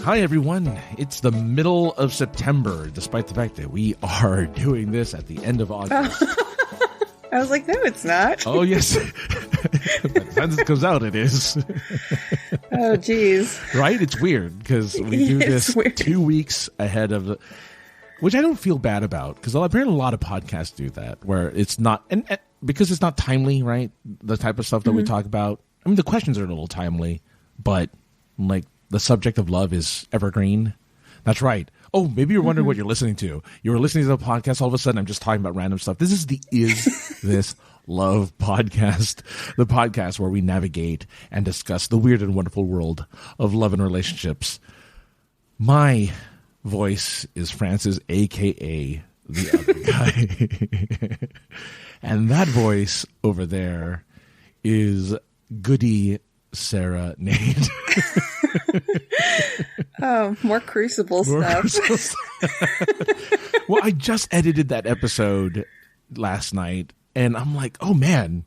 Hi, everyone. It's the middle of September, despite the fact that we are doing this at the end of August. I was like, no, it's not. Oh, yes. By the time this comes out, it is. Oh, geez. Right? It's weird because we do this 2 weeks ahead of the... Which I don't feel bad about because apparently a lot of podcasts do that where it's not... And because it's not timely, right? The type of stuff that we talk about. I mean, the questions are a little timely, but like the subject of love is evergreen. That's right. Oh, maybe you're wondering what you're listening to. You were listening to the podcast. All of a sudden, I'm just talking about random stuff. This is the Is This Love podcast, the podcast where we navigate and discuss the weird and wonderful world of love and relationships. My voice is Francis, a.k.a. the other guy. And that voice over there is goody Sara, Nade. Oh, more Crucible stuff. Well, I just edited that episode last night, and I'm like, oh man,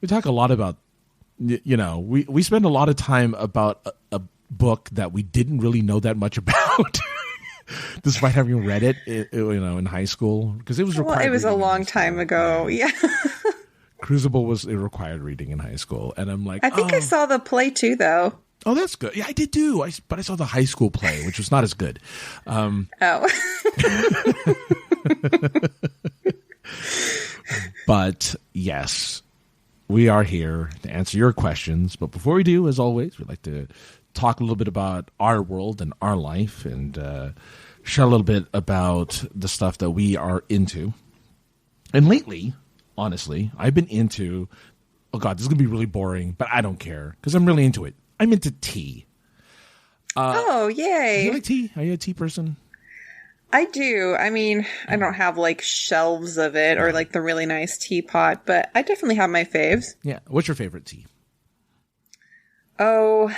we talk a lot about, we spend a lot of time about a book that we didn't really know that much about, despite having read it, in high school, because it was required. Well, it was a long time ago. Yeah. Crucible was a required reading in high school, and I'm like, I think I saw the play too, though. Oh, that's good. Yeah, I did too. But I saw the high school play, which was not as good. But yes, we are here to answer your questions. But before we do, as always, we'd like to talk a little bit about our world and our life and share a little bit about the stuff that we are into. And lately, honestly, I've been into, oh God, this is going to be really boring, but I don't care because I'm really into it. I'm into tea. Oh, yay. Do you like tea? Are you a tea person? I do. I mean, I don't have like shelves of it or like the really nice teapot, but I definitely have my faves. Yeah. What's your favorite tea? Oh,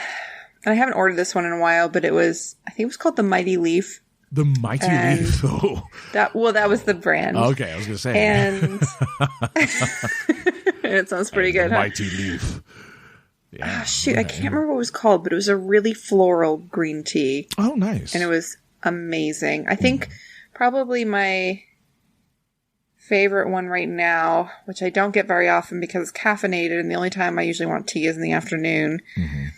I haven't ordered this one in a while, but I think it was called the Mighty Leaf. The Mighty Leaf. Oh. That was the brand. Okay, I was going to say. And it sounds pretty good. Mighty Leaf. Yeah. Shoot, I can't remember what it was called, but it was a really floral green tea. Oh, nice. And it was amazing. I think probably my favorite one right now, which I don't get very often because it's caffeinated, and the only time I usually want tea is in the afternoon. Mm-hmm.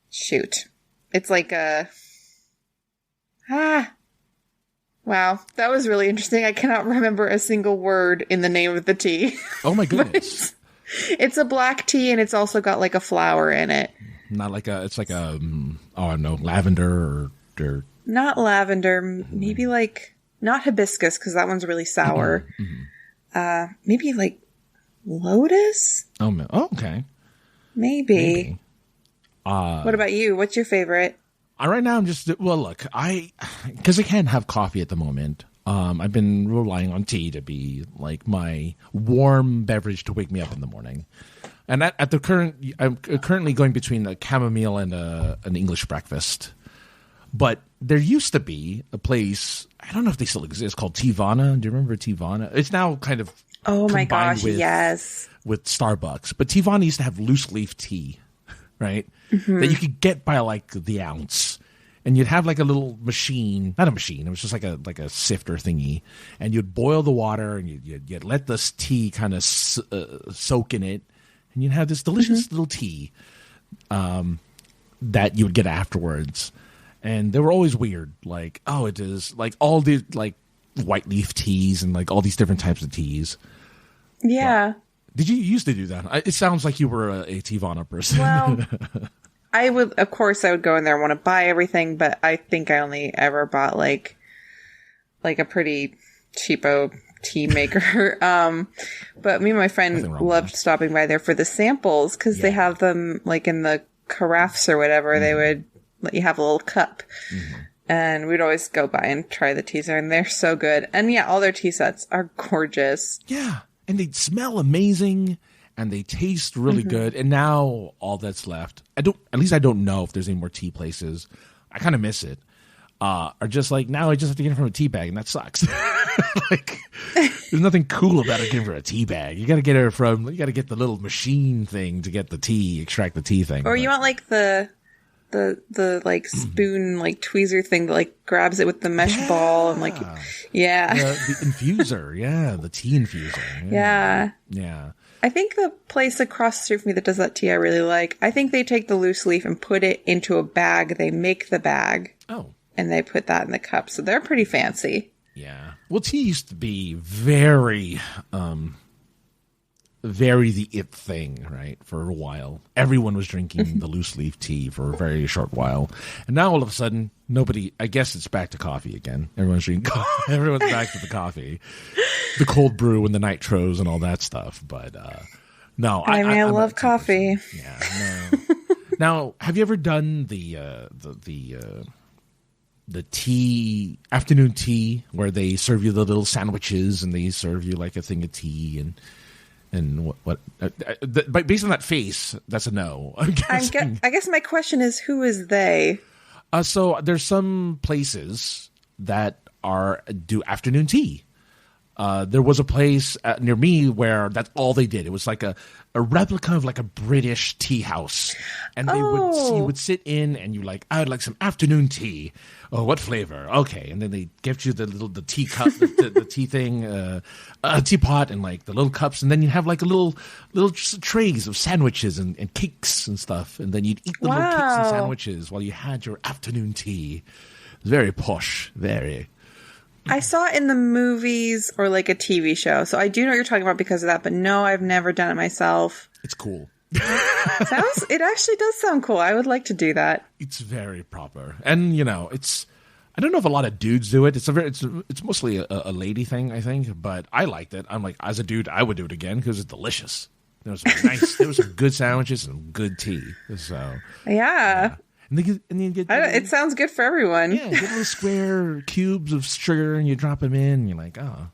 Shoot. It's like a... Wow, that was really interesting. I cannot remember a single word in the name of the tea. Oh my goodness. It's a black tea, and it's also got like a flower in it. Not like it's like a, I don't know, lavender or... Not lavender, maybe like, not hibiscus, because that one's really sour. Mm-hmm. Maybe like lotus? Oh, okay. Maybe. What about you? What's your favorite? Right now, I'm just, well, look, because I can't have coffee at the moment. I've been relying on tea to be like my warm beverage to wake me up in the morning. And I'm currently going between a chamomile and an English breakfast. But there used to be a place, I don't know if they still exist, called Teavana. Do you remember Teavana? It's now kind of oh my gosh, yes, with Starbucks. But Teavana used to have loose leaf tea, right? Mm-hmm. That you could get by like the ounce. And you'd have like a little machine, not a machine, it was just like a sifter thingy. And you'd boil the water and you'd let this tea kind of soak in it. And you'd have this delicious little tea that you would get afterwards. And they were always weird. Like, oh, it is like all the like white leaf teas and like all these different types of teas. Yeah. Well, did you used to do that? It sounds like you were a Teavana person. Well, I would go in there and want to buy everything, but I think I only ever bought like a pretty cheapo tea maker. But me and my friend loved stopping by there for the samples because they have them like in the carafes or whatever. Mm-hmm. They would let you have a little cup. Mm-hmm. And we'd always go by and try the teas there, and they're so good. And yeah, all their tea sets are gorgeous. Yeah. And they smell amazing and they taste really good. And now all that's left, I don't know if there's any more tea places. I kind of miss it. Are just like, now I just have to get it from a tea bag, and that sucks. Like, there's nothing cool about it getting from a tea bag. You got to get the little machine thing to get the tea, extract the tea thing. Or you want like the the like spoon like tweezer thing that like grabs it with the mesh ball and like the infuser, the tea infuser. Yeah. I think the place across the street from me that does that tea I really like. I think they take the loose leaf and put it into a bag. They make the bag. Oh. And they put that in the cup. So they're pretty fancy. Yeah. Well, tea used to be very the it thing, right? For a while. Everyone was drinking the loose leaf tea for a very short while. And now all of a sudden, nobody, I guess it's back to coffee again. Everyone's drinking coffee. Everyone's back to the coffee. The cold brew and the nitros and all that stuff. But no. I love coffee. Yeah, no. Now, have you ever done the afternoon tea where they serve you the little sandwiches and they serve you like a thing of tea and what based on that face, that's a no. I guess my question is, who is they? So there's some places that do afternoon tea. There was a place near me where that's all they did. It was like a replica of like a British tea house. And you would sit in and you like, I would like some afternoon tea. Oh, what flavor? Okay. And then they give you the tea cup, the tea thing, a teapot and like the little cups. And then you have like a little trays of sandwiches and cakes and stuff. And then you'd eat the little cakes and sandwiches while you had your afternoon tea. It was very posh, very. I saw it in the movies or like a TV show. So I do know what you're talking about because of that. But no, I've never done it myself. It's cool. It actually does sound cool. I would like to do that. It's very proper. And, you know, I don't know if a lot of dudes do it. It's mostly a lady thing, I think. But I liked it. I'm like, as a dude, I would do it again because it's delicious. There was some good sandwiches and good tea. So, yeah. And you get it sounds good for everyone. Yeah, you get little square cubes of sugar and you drop them in and you're like, oh,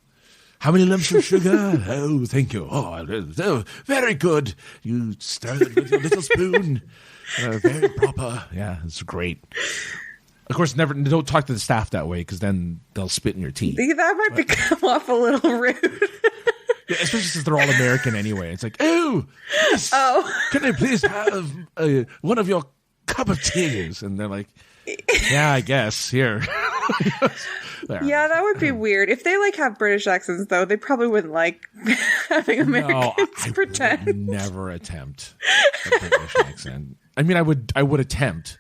how many lumps of sugar? Oh, thank you. Oh, very good. You stir it with your little spoon. Very proper. Yeah, it's great. Of course, don't talk to the staff that way because then they'll spit in your tea. That might become off a little rude. Yeah, especially since they're all American anyway. It's like, oh, yes. Can I please have one of your cup of teas? And they're like, yeah, I guess here. Yeah, that would be weird. If they like have British accents though, they probably wouldn't like having Americans pretend. Would never attempt a British accent. I mean, I would attempt,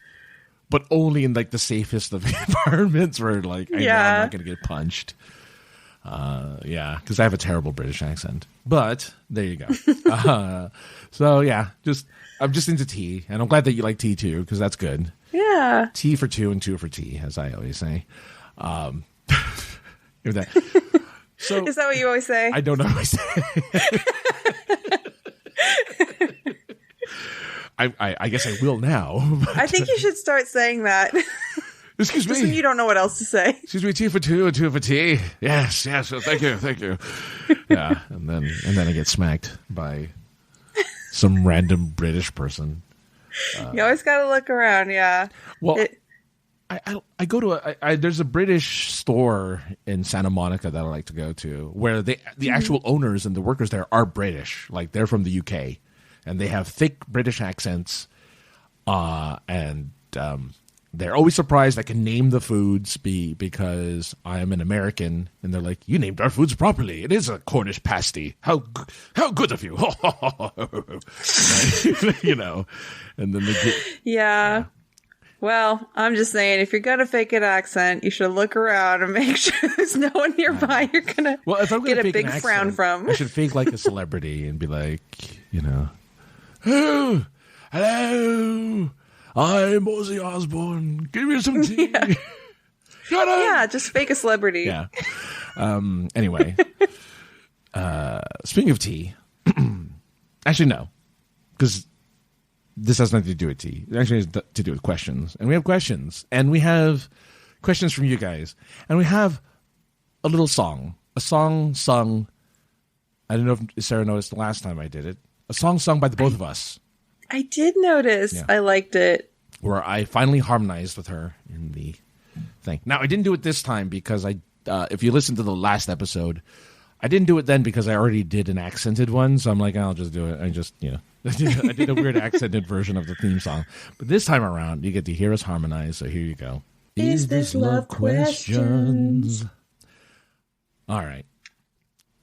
but only in like the safest of environments where like I know I'm not going to get punched. Because I have a terrible British accent. But there you go. So yeah, I'm just into tea, and I'm glad that you like tea too, because that's good. Yeah, tea for two and two for tea, as I always say. So is that what you always say? I don't always say. I guess I will now. But, I think you should start saying that. Excuse me. Just when you don't know what else to say. Excuse me, tea for two and two for tea. Yes. Well, thank you. Yeah, and then I get smacked by some random British person. You always got to look around. Yeah. Well, I go to there's a British store in Santa Monica that I like to go to where the actual owners and the workers there are British, like they're from the UK, and they have thick British accents, and they're always surprised I can name the foods because I am an American, and they're like, "You named our foods properly. It is a Cornish pasty. How good of you!" You know, and then they get yeah. Well, I'm just saying, if you're going to fake an accent, you should look around and make sure there's no one nearby you're going to get a big frown from. I should fake like a celebrity and be like, you know, oh, hello, I'm Ozzy Osbourne. Give me some tea. Yeah, yeah, just fake a celebrity. Yeah. Anyway, speaking of tea, actually, no, because this has nothing to do with tea. It actually has to do with questions. And we have questions. And we have questions from you guys. And we have a little song. A song sung. I don't know if Sarah noticed the last time I did it. A song sung by the both of us. I did notice. Yeah. I liked it. Where I finally harmonized with her in the thing. Now, I didn't do it this time because if you listen to the last episode, I didn't do it then because I already did an accented one. So I'm like, I'll just do it. I just, I did a weird accented version of the theme song. But this time around, you get to hear us harmonize, so here you go. Is this love questions? All right.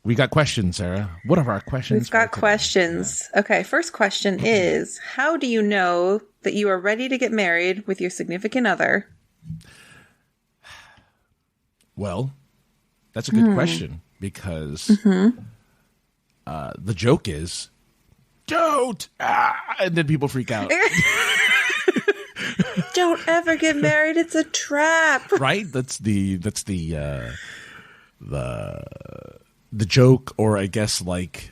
We got questions, Sarah. What are our questions? We've got questions. Yeah. Okay, first question is, how do you know that you are ready to get married with your significant other? Well, that's a good question, because the joke is, don't! And then people freak out. Don't ever get married. It's a trap. Right? That's the joke, or I guess that's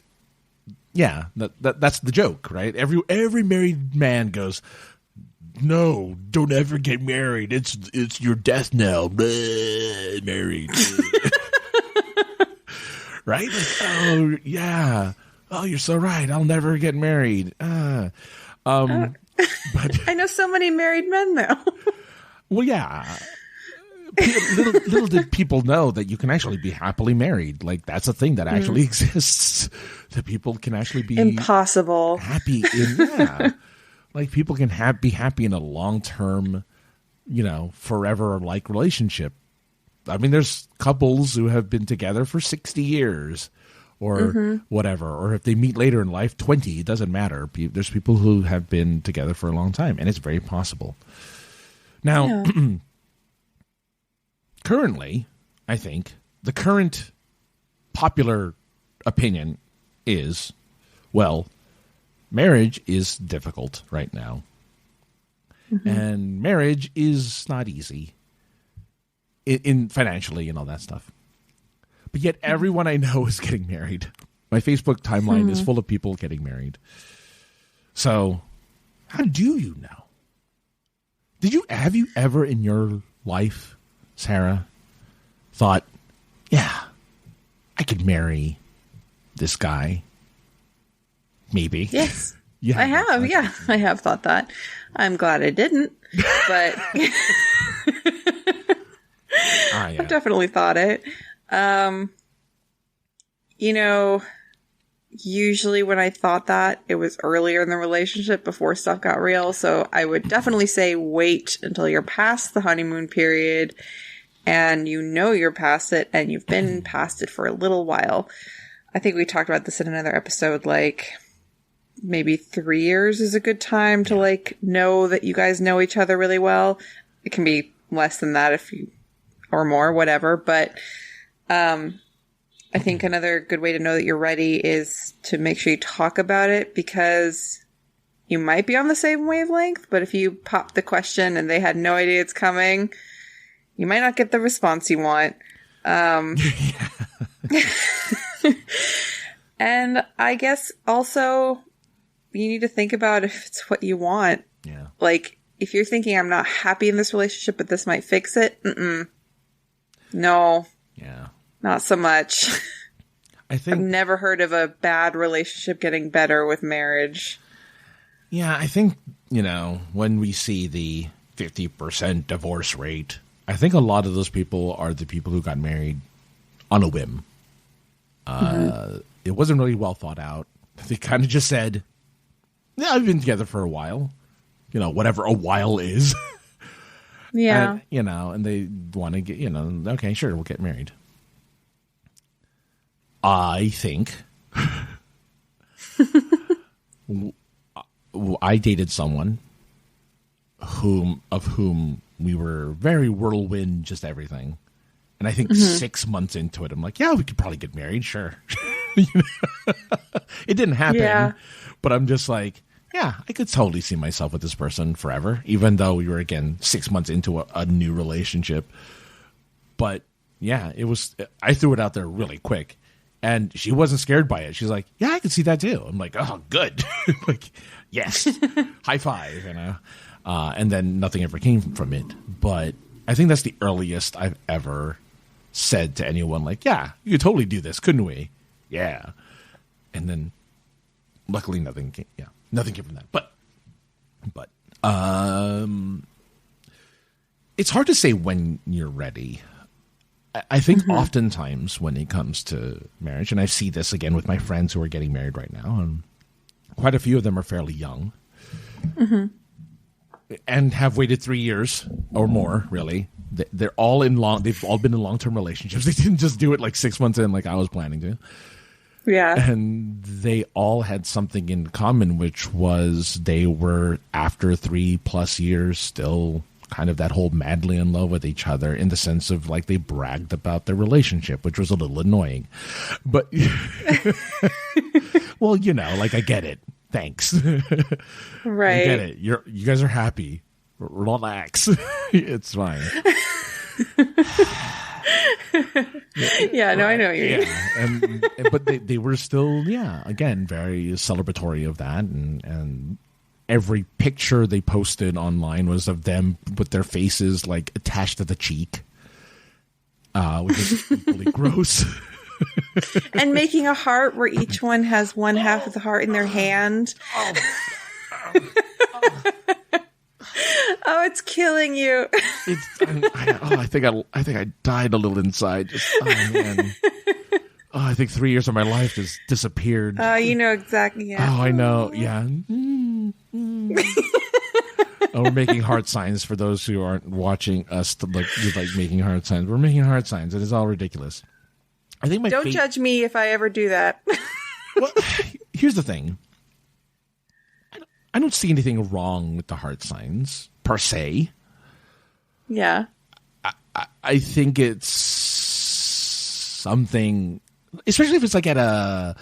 the joke, right? Every married man goes, no, don't ever get married. It's your death knell. Bleh, married. Right? Like, oh yeah. Oh, you're so right. I'll never get married. But I know so many married men though. Well, yeah. Little did people know that you can actually be happily married. Like, that's a thing that actually exists. That people can actually be impossible happy in. Like, people can be happy in a long-term, forever like relationship. I mean, there's couples who have been together for 60 years or whatever, or if they meet later in life, 20, it doesn't matter. There's people who have been together for a long time, and it's very possible. Now, currently, I think the current popular opinion is, well, marriage is difficult right now. And marriage is not easy in financially and all that stuff. But yet everyone I know is getting married. My Facebook timeline is full of people getting married. So how do you know? Have you ever in your life, Sarah, thought, yeah, I could marry this guy? Maybe. Yes. I have. Yeah, I have thought that. I'm glad I didn't, but I've definitely thought it. Usually when I thought that, it was earlier in the relationship before stuff got real. So I would definitely say wait until you're past the honeymoon period and you're past it and you've been past it for a little while. I think we talked about this in another episode, like maybe 3 years is a good time to know that you guys know each other really well. It can be less than that or more, whatever. But, I think another good way to know that you're ready is to make sure you talk about it, because you might be on the same wavelength, but if you pop the question and they had no idea it's coming, you might not get the response you want. And I guess also you need to think about if it's what you want. Yeah. Like, if you're thinking, I'm not happy in this relationship, but this might fix it. No. Yeah. Not so much. I've never heard of a bad relationship getting better with marriage. Yeah, I think, when we see the 50% divorce rate, I think a lot of those people are the people who got married on a whim. It wasn't really well thought out. They kind of just said, yeah, I've been together for a while. Whatever a while is. Yeah. And they want to get, okay, sure, we'll get married. I think I dated someone of whom we were very whirlwind, just everything. And I think 6 months into it, I'm like, yeah, we could probably get married. Sure. It didn't happen, but I'm just like, yeah, I could totally see myself with this person forever, even though we were, again, 6 months into a new relationship. But yeah, I threw it out there really quick. And she wasn't scared by it. She's like, yeah, I can see that too. I'm like, oh, good. Like, yes, high five, and then nothing ever came from it. But I think that's the earliest I've ever said to anyone, like, yeah, you could totally do this, couldn't we? Yeah. And then luckily nothing came from that. But it's hard to say when you're ready. I think oftentimes when it comes to marriage, and I see this again with my friends who are getting married right now, and quite a few of them are fairly young. Mm-hmm. And have waited 3 years or more, really. They've all been in long-term relationships. They didn't just do it like 6 months in like I was planning to. Yeah. And they all had something in common, which was they were, after 3+ years, still kind of that whole madly in love with each other, in the sense of like they bragged about their relationship, which was a little annoying. But, well, you know, like I get it. Thanks. Right. I get it. You guys are happy. Relax. It's fine. Yeah, no, I know what you mean. But they were still, again, very celebratory of that, and every picture they posted online was of them with their faces like attached to the cheek, which is equally gross. And making a heart where each one has one half of the heart in their hand. Oh, it's killing you. I think I died a little inside. Man. I think 3 years of my life just disappeared. You know exactly. Yeah. Oh, I know. Yeah. We're making heart signs for those who aren't watching us. Like making heart signs. We're making heart signs. It is all ridiculous. I think Don't judge me if I ever do that. Well, here's the thing. I don't see anything wrong with the heart signs per se. Yeah. I think it's something, especially if it's like at a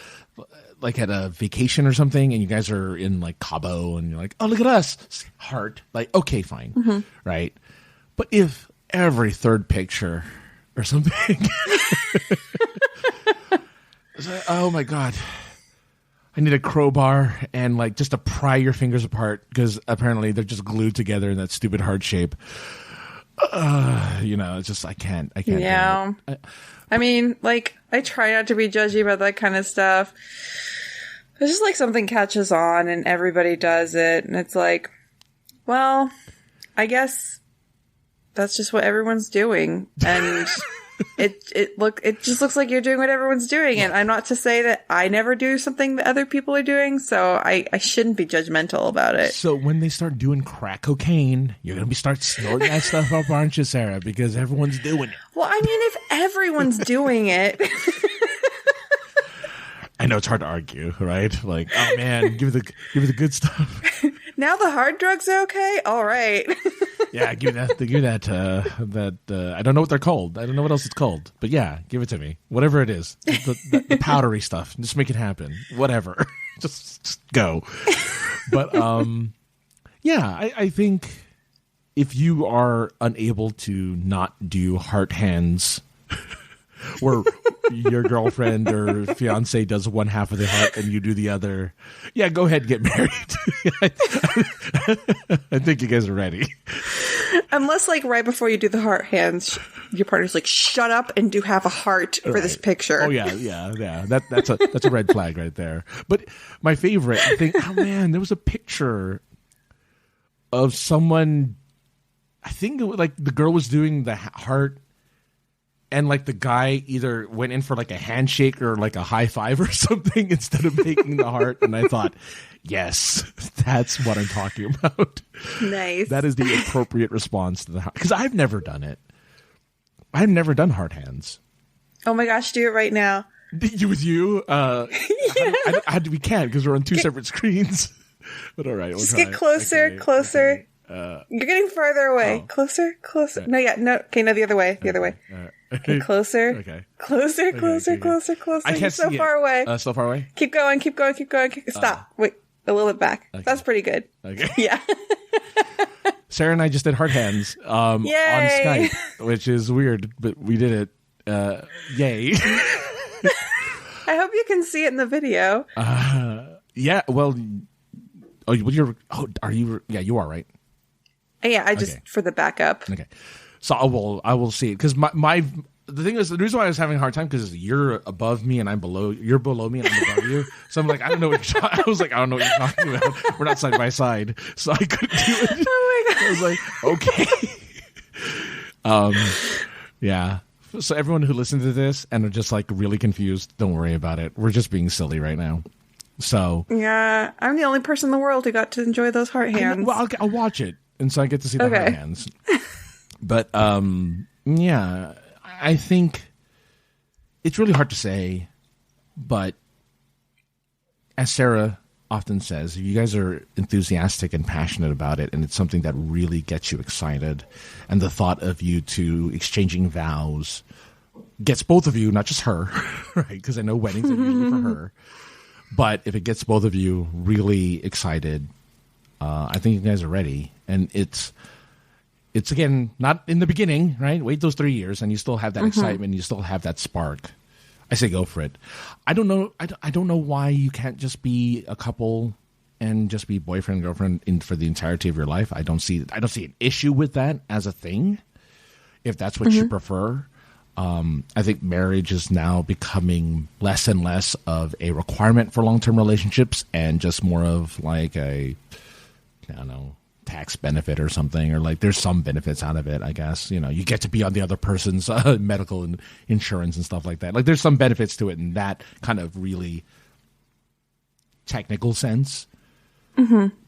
vacation or something, and you guys are in like Cabo, and you're like, oh, look at us, heart. Like, okay, fine, mm-hmm. Right? But if every third picture or something, it's like, oh my God, I need a crowbar and like just to pry your fingers apart, because apparently they're just glued together in that stupid heart shape. It's just I can't. Yeah. I mean, like, I try not to be judgy about that kind of stuff. It's just like something catches on and everybody does it, and it's like, well, I guess that's just what everyone's doing, and it just looks like you're doing what everyone's doing. And I'm not to say that I never do something that other people are doing, so I shouldn't be judgmental about it. So when they start doing crack cocaine, you're going to start snorting that stuff up, aren't you, Sarah? Because everyone's doing it. Well, I mean, if everyone's doing it. I know it's hard to argue, right? Like, oh man, give me the good stuff. Now the hard drugs are okay? All right. Yeah, give me that. I don't know what they're called. I don't know what else it's called. But yeah, give it to me. Whatever it is. The powdery stuff. Just make it happen. Whatever. just go. But I think if you are unable to not do heart hands where your girlfriend or fiance does one half of the heart and you do the other, yeah, go ahead and get married. I think you guys are ready. Unless, like, right before you do the heart hands, your partner's like, shut up and do half a heart for this picture. Oh, yeah. That's a red flag right there. But my favorite thing, oh, man, there was a picture of someone, I think it was, like, the girl was doing the heart, and like the guy either went in for like a handshake or like a high five or something instead of making the heart. And I thought, yes, that's what I'm talking about. Nice. That is the appropriate response to the heart. Because I've never done it. I've never done heart hands. Oh my gosh, do it right now. With you? We can't because we're on two separate screens. But all right, we'll just try. Get closer, okay, closer. Okay. You're getting farther away. Oh. Closer. No, okay, no, the other way. Okay, closer. Okay. Closer. I can't You're so see far away. So far away? Keep going. Stop. Wait, a little bit back. Okay. That's pretty good. Okay. Yeah. Sarah and I just did heart hands on Skype, which is weird, but we did it. Yay. I hope you can see it in the video. Yeah, well, are you? Yeah, you are, right? Yeah, I just for the backup. Okay, so I will see it because the thing is, the reason why I was having a hard time because you're above me and I'm below. You're below me and I'm above you. So I'm like, I don't know what I was like, I don't know what you're talking about. We're not side by side, so I couldn't do it. Oh my god! I was like, okay. Yeah. So everyone who listened to this and are just like really confused, don't worry about it. We're just being silly right now. So yeah, I'm the only person in the world who got to enjoy those heart hands. Well, I'll watch it, and so I get to see the heart hands. But yeah, I think it's really hard to say. But as Sara often says, if you guys are enthusiastic and passionate about it, and it's something that really gets you excited, and the thought of you two exchanging vows gets both of you, not just her, right? Because I know weddings are usually for her. But if it gets both of you really excited, I think you guys are ready. And it's again, not in the beginning, right? Wait those 3 years, and you still have that excitement, you still have that spark. I say go for it. I don't know. I don't know why you can't just be a couple and just be boyfriend and girlfriend for the entirety of your life. I don't see an issue with that as a thing, if that's what you prefer. I think marriage is now becoming less and less of a requirement for long-term relationships, and just more of like a, I don't know, tax benefit or something, or like there's some benefits out of it, I guess. You know, you get to be on the other person's medical and insurance and stuff like that. Like there's some benefits to it in that kind of really technical sense.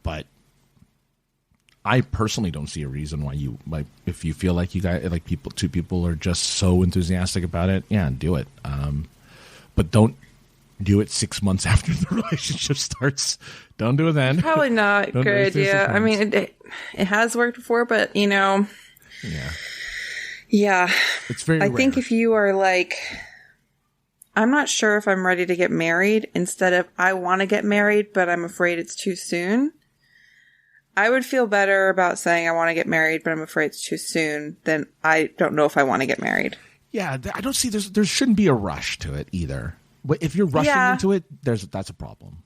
But I personally don't see a reason why you, like, if you feel like you guys, like two people are just so enthusiastic about it, yeah, do it. But don't do it 6 months after the relationship starts. Don't do it then. Probably not a good idea. I mean, it has worked before, but you know, yeah, it's very rare. I think if you are like, I'm not sure if I'm ready to get married, instead of I want to get married, but I'm afraid it's too soon, I would feel better about saying I want to get married, but I'm afraid it's too soon, than I don't know if I want to get married. Yeah, I don't see there shouldn't be a rush to it either. But if you're rushing into it, that's a problem.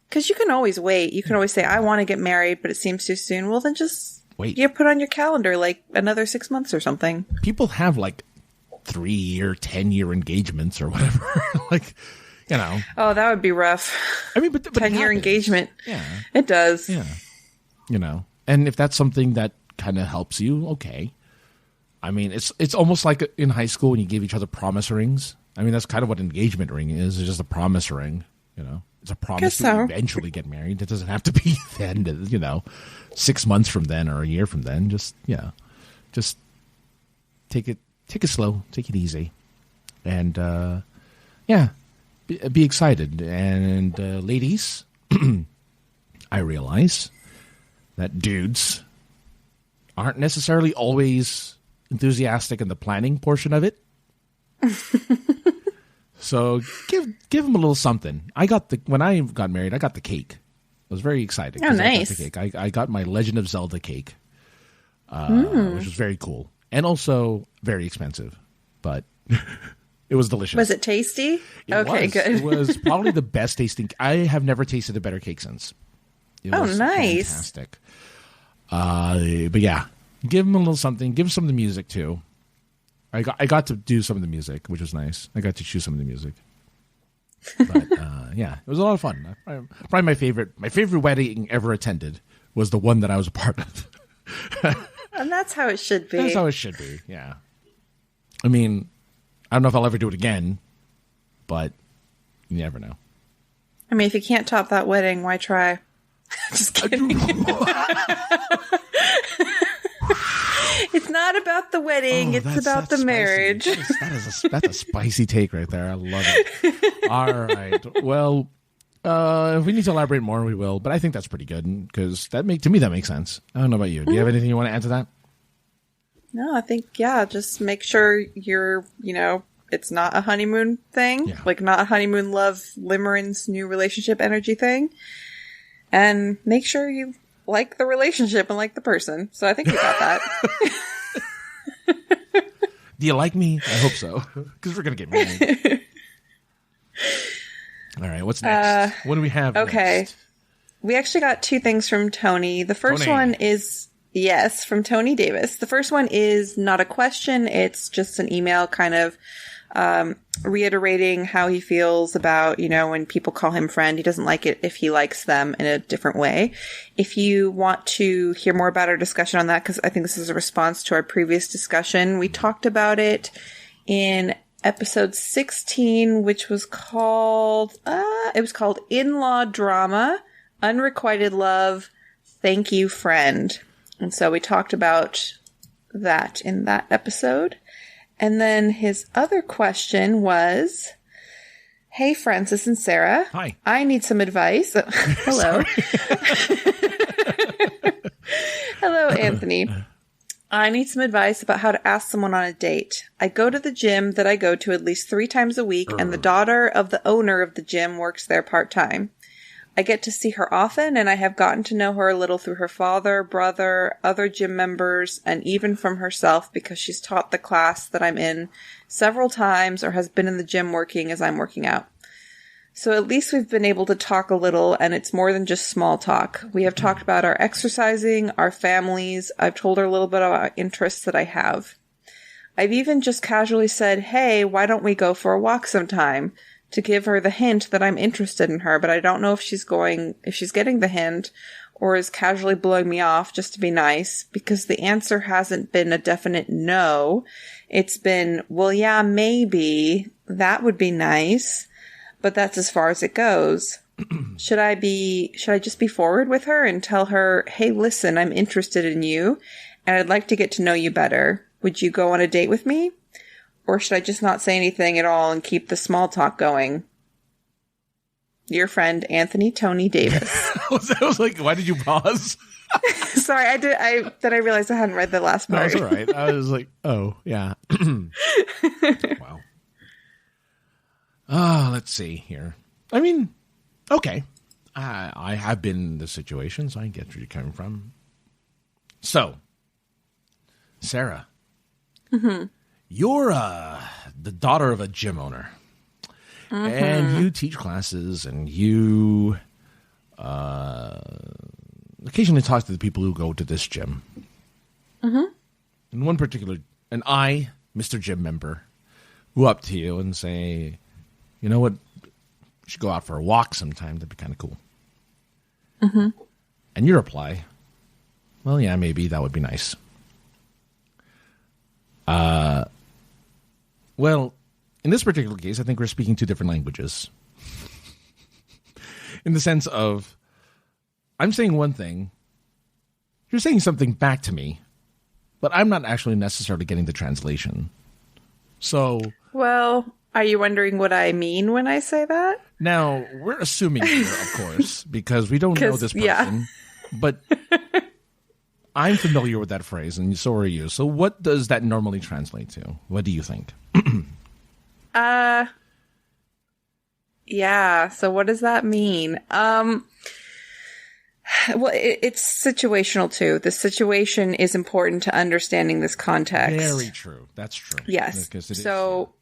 Because you can always wait. You can always say, I want to get married, but it seems too soon. Well, then just wait. You put on your calendar like another 6 months or something. People have like 3-year, 10-year engagements or whatever. Like, you know. Oh, that would be rough. I mean, but 10-year engagement. Yeah. It does. Yeah. You know. And if that's something that kind of helps you, okay. I mean, it's almost like in high school when you give each other promise rings. I mean, that's kind of what an engagement ring is. It's just a promise ring, you know. It's a promise to eventually get married. It doesn't have to be then, you know, 6 months from then or a year from then. Just take it slow, take it easy. And, be excited. And, ladies, I realize that dudes aren't necessarily always enthusiastic in the planning portion of it. So give them a little something. When I got married, I got the cake. I was very excited. Oh, nice. I got the cake. I got my Legend of Zelda cake, which was very cool and also very expensive, but it was delicious. Was it tasty? Good. It was probably the best tasting. I have never tasted a better cake since. It was nice. Fantastic. But yeah, give them a little something. Give them some of the music too. I got to do some of the music, which was nice. I got to choose some of the music. But yeah, it was a lot of fun. Probably my favorite wedding ever attended was the one that I was a part of. And that's how it should be. That's how it should be, yeah. I mean, I don't know if I'll ever do it again, but you never know. I mean, if you can't top that wedding, why try? Just kidding. It's not about the wedding. It's about the marriage. That's a spicy take right there. I love it. All right. Well, if we need to elaborate more, we will. But I think that's pretty good because to me that makes sense. I don't know about you. Do you have anything you want to add to that? No, I think just make sure it's not a honeymoon thing, like not a honeymoon love limerence new relationship energy thing, and make sure you like the relationship and like the person. So I think you got that. Do you like me? I hope so, because we're gonna get married. All right, what's next? What do we have? Okay, next? We actually got two things from Tony. The first one is from Tony Davis. The first one is not a question; it's just an email, kind of reiterating how he feels about, when people call him friend. He doesn't like it if he likes them in a different way. If you want to hear more about our discussion on that, because I think this is a response to our previous discussion, we talked about it in episode 16, which was called, In-Law Drama, Unrequited Love, Thank You, Friend. And so we talked about that in that episode. And then his other question was, hey, Francis and Sarah. Hi. I need some advice. Hello. Hello, Anthony. I need some advice about how to ask someone on a date. I go to the gym that I go to at least 3 times a week, and the daughter of the owner of the gym works there part-time. I get to see her often, and I have gotten to know her a little through her father, brother, other gym members, and even from herself because she's taught the class that I'm in several times or has been in the gym working as I'm working out. So at least we've been able to talk a little, and it's more than just small talk. We have talked about our exercising, our families. I've told her a little bit about interests that I have. I've even just casually said, hey, why don't we go for a walk sometime? To give her the hint that I'm interested in her, but I don't know if she's getting the hint or is casually blowing me off just to be nice, because the answer hasn't been a definite no. It's been, well, yeah, maybe. That would be nice. But that's as far as it goes. Should I just be forward with her and tell her, hey, listen, I'm interested in you and I'd like to get to know you better. Would you go on a date with me? Or should I just not say anything at all and keep the small talk going? Your friend, Anthony Tony Davis. I was like, why did you pause? Sorry, I realized I hadn't read the last part. No, that's all right. I was like, oh, yeah. Wow. Let's see here. I mean, okay. I have been in this situation, so I get where you're coming from. So, Sarah, you're the daughter of a gym owner, and you teach classes, and you occasionally talk to the people who go to this gym. In one particular, and I, Mr. Gym member, go up to you and say, you know what, we should go out for a walk sometime. That'd be kind of cool. And you reply, well, yeah, maybe that would be nice. Well, in this particular case, I think we're speaking 2 different languages. In the sense of, I'm saying one thing, you're saying something back to me, but I'm not actually necessarily getting the translation. So, well, are you wondering what I mean when I say that? Now, we're assuming here, of course, because we don't know this person. Yeah. But I'm familiar with that phrase, and so are you. So what does that normally translate to? What do you think? Yeah, so what does that mean? Well, it's situational, too. The situation is important to understanding this context. Very true. That's true. Yes. So...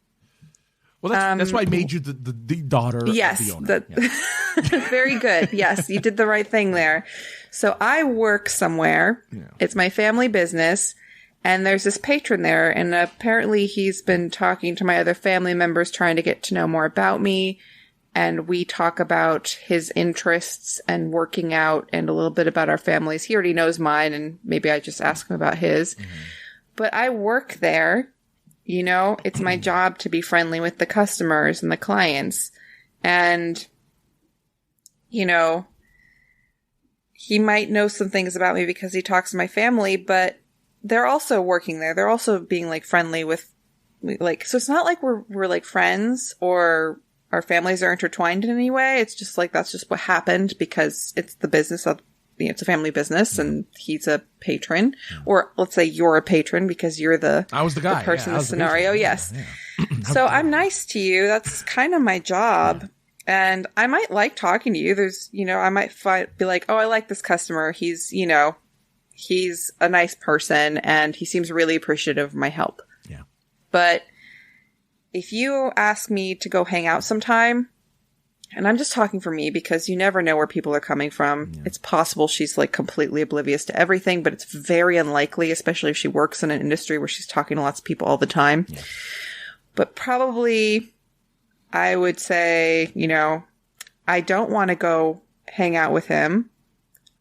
Well, that's why I made you the daughter of the owner. Very good. Yes, you did the right thing there. So I work somewhere. Yeah. It's my family business, and there's this patron there, and apparently he's been talking to my other family members, trying to get to know more about me, and we talk about his interests and working out and a little bit about our families. He already knows mine, and maybe I just ask him about his. But I work there. You know, it's my job to be friendly with the customers and the clients. And, you know, he might know some things about me because he talks to my family, but they're also working there. They're also being, like, friendly with, like, so it's not like we're like friends or our families are intertwined in any way. It's just like, that's just what happened because it's the business of, you know, it's a family business and he's a patron, or let's say you're a patron because you're I was the guy. The person in the scenario. Yes. Yeah. So I'm nice to you. That's kind of my job. Yeah. And I might like talking to you. There's, you know, I might be like, oh, I like this customer. He's, you know, he's a nice person and he seems really appreciative of my help. Yeah. But if you ask me to go hang out sometime, and I'm just talking for me because you never know where people are coming from. Yeah. It's possible she's like completely oblivious to everything, but it's very unlikely, especially if she works in an industry where she's talking to lots of people all the time. Yeah. But probably I would say, you know, I don't want to go hang out with him.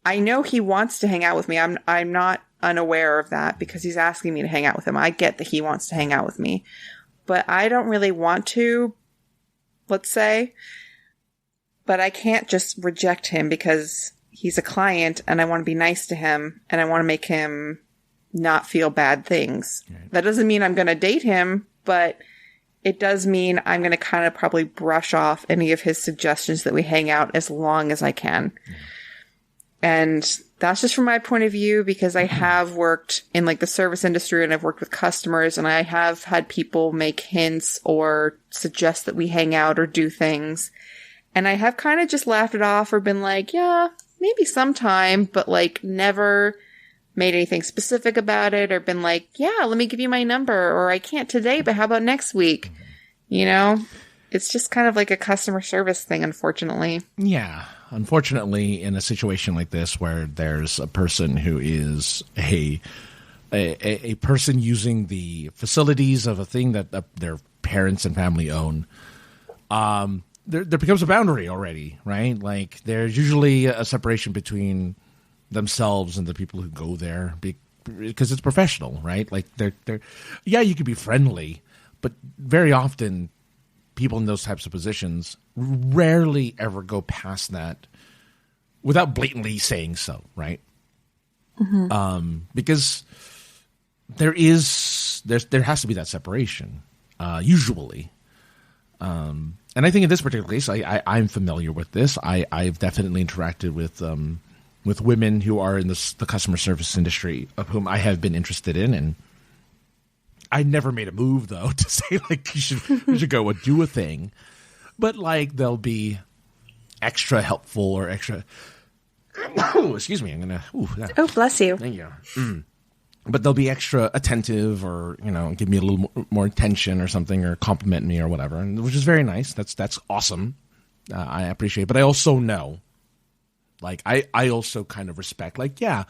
I know he wants to hang out with me. I'm not unaware of that because he's asking me to hang out with him. I get that he wants to hang out with me. but I don't really want to, let's say. But I can't just reject him because he's a client and I want to be nice to him and I want to make him not feel bad things. Right. That doesn't mean I'm going to date him, but it does mean I'm going to kind of probably brush off any of his suggestions that we hang out as long as I can. Mm. And that's just from my point of view, because I have worked in like the service industry and I've worked with customers and I have had people make hints or suggest that we hang out or do things. And I have kind of just laughed it off or been like, yeah, maybe sometime, but like never made anything specific about it or been like, yeah, let me give you my number, or I can't today, but how about next week? You know, it's just kind of like a customer service thing, unfortunately. Yeah. Unfortunately, in a situation like this where there's a person who is a person using the facilities of a thing that their parents and family own, there becomes a boundary already, right? Like there's usually a separation between themselves and the people who go there because it's professional, right? Like they're yeah, you could be friendly, but very often people in those types of positions rarely ever go past that without blatantly saying so, right? Mm-hmm. Because there has to be that separation, usually. And I think in this particular case, I'm familiar with this. I've definitely interacted with women who are in the customer service industry, of whom I have been interested in, and I never made a move though to say like you should go and do a thing, but like they'll be extra helpful or extra. Oh, excuse me. I'm gonna. Oh, bless you. Thank you. But they'll be extra attentive, or give me a little more attention or something, or compliment me or whatever, which is very nice. That's awesome. I appreciate it. But I also know, like I also kind of respect, like, yeah,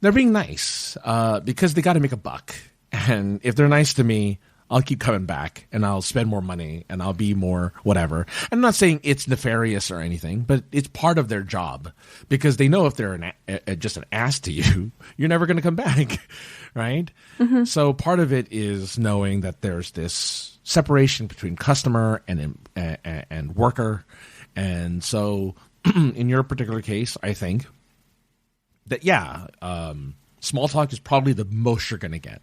they're being nice because they got to make a buck. And if they're nice to me, I'll keep coming back and I'll spend more money and I'll be more whatever. I'm not saying it's nefarious or anything, but it's part of their job, because they know if they're just an ass to you, you're never going to come back, right? Mm-hmm. So part of it is knowing that there's this separation between customer and worker. And so in your particular case, I think that, yeah, small talk is probably the most you're going to get.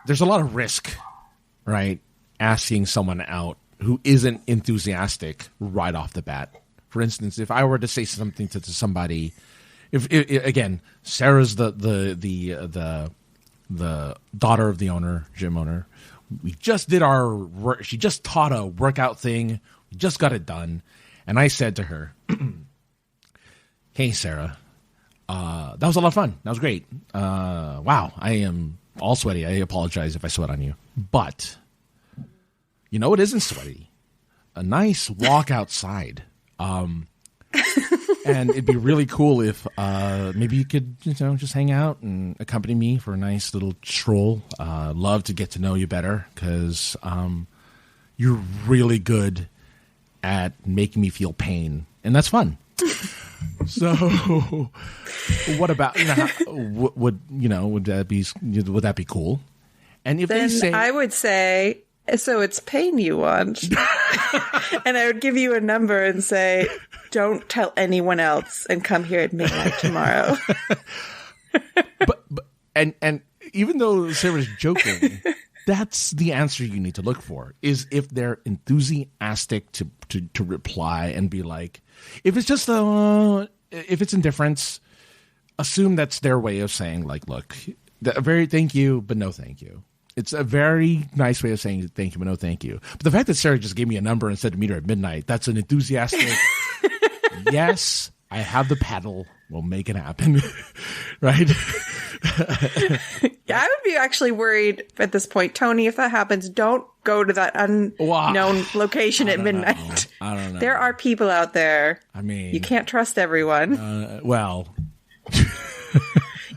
There's a lot of risk, right? Asking someone out who isn't enthusiastic right off the bat. For instance, if I were to say something to somebody, if again, Sarah's the daughter of the owner, gym owner. We just did our work. She just taught a workout thing. We just got it done. And I said to her, hey, Sarah, that was a lot of fun. That was great. Wow, I am all sweaty. I apologize if I sweat on you. But, it isn't sweaty. A nice walk outside. And it'd be really cool if maybe you could, just hang out and accompany me for a nice little stroll. Love to get to know you better, because you're really good at making me feel pain. And that's fun. So, what about would that be cool? And if then they say, I would say, so it's pain you want, and I would give you a number and say, don't tell anyone else, and come here at midnight tomorrow. but and even though Sarah's joking, that's the answer you need to look for, is if they're enthusiastic to reply and be like, if it's just if it's indifference, assume that's their way of saying, like, look, very thank you, but no thank you. It's a very nice way of saying thank you, but no thank you. But the fact that Sarah just gave me a number and said to meet her at midnight, that's an enthusiastic, yes, I have the paddle, we'll make it happen. Right? Yeah, I would be actually worried at this point, Tony, if that happens, don't go to that unknown location at midnight. I don't know. There are people out there. I mean, you can't trust everyone. Well,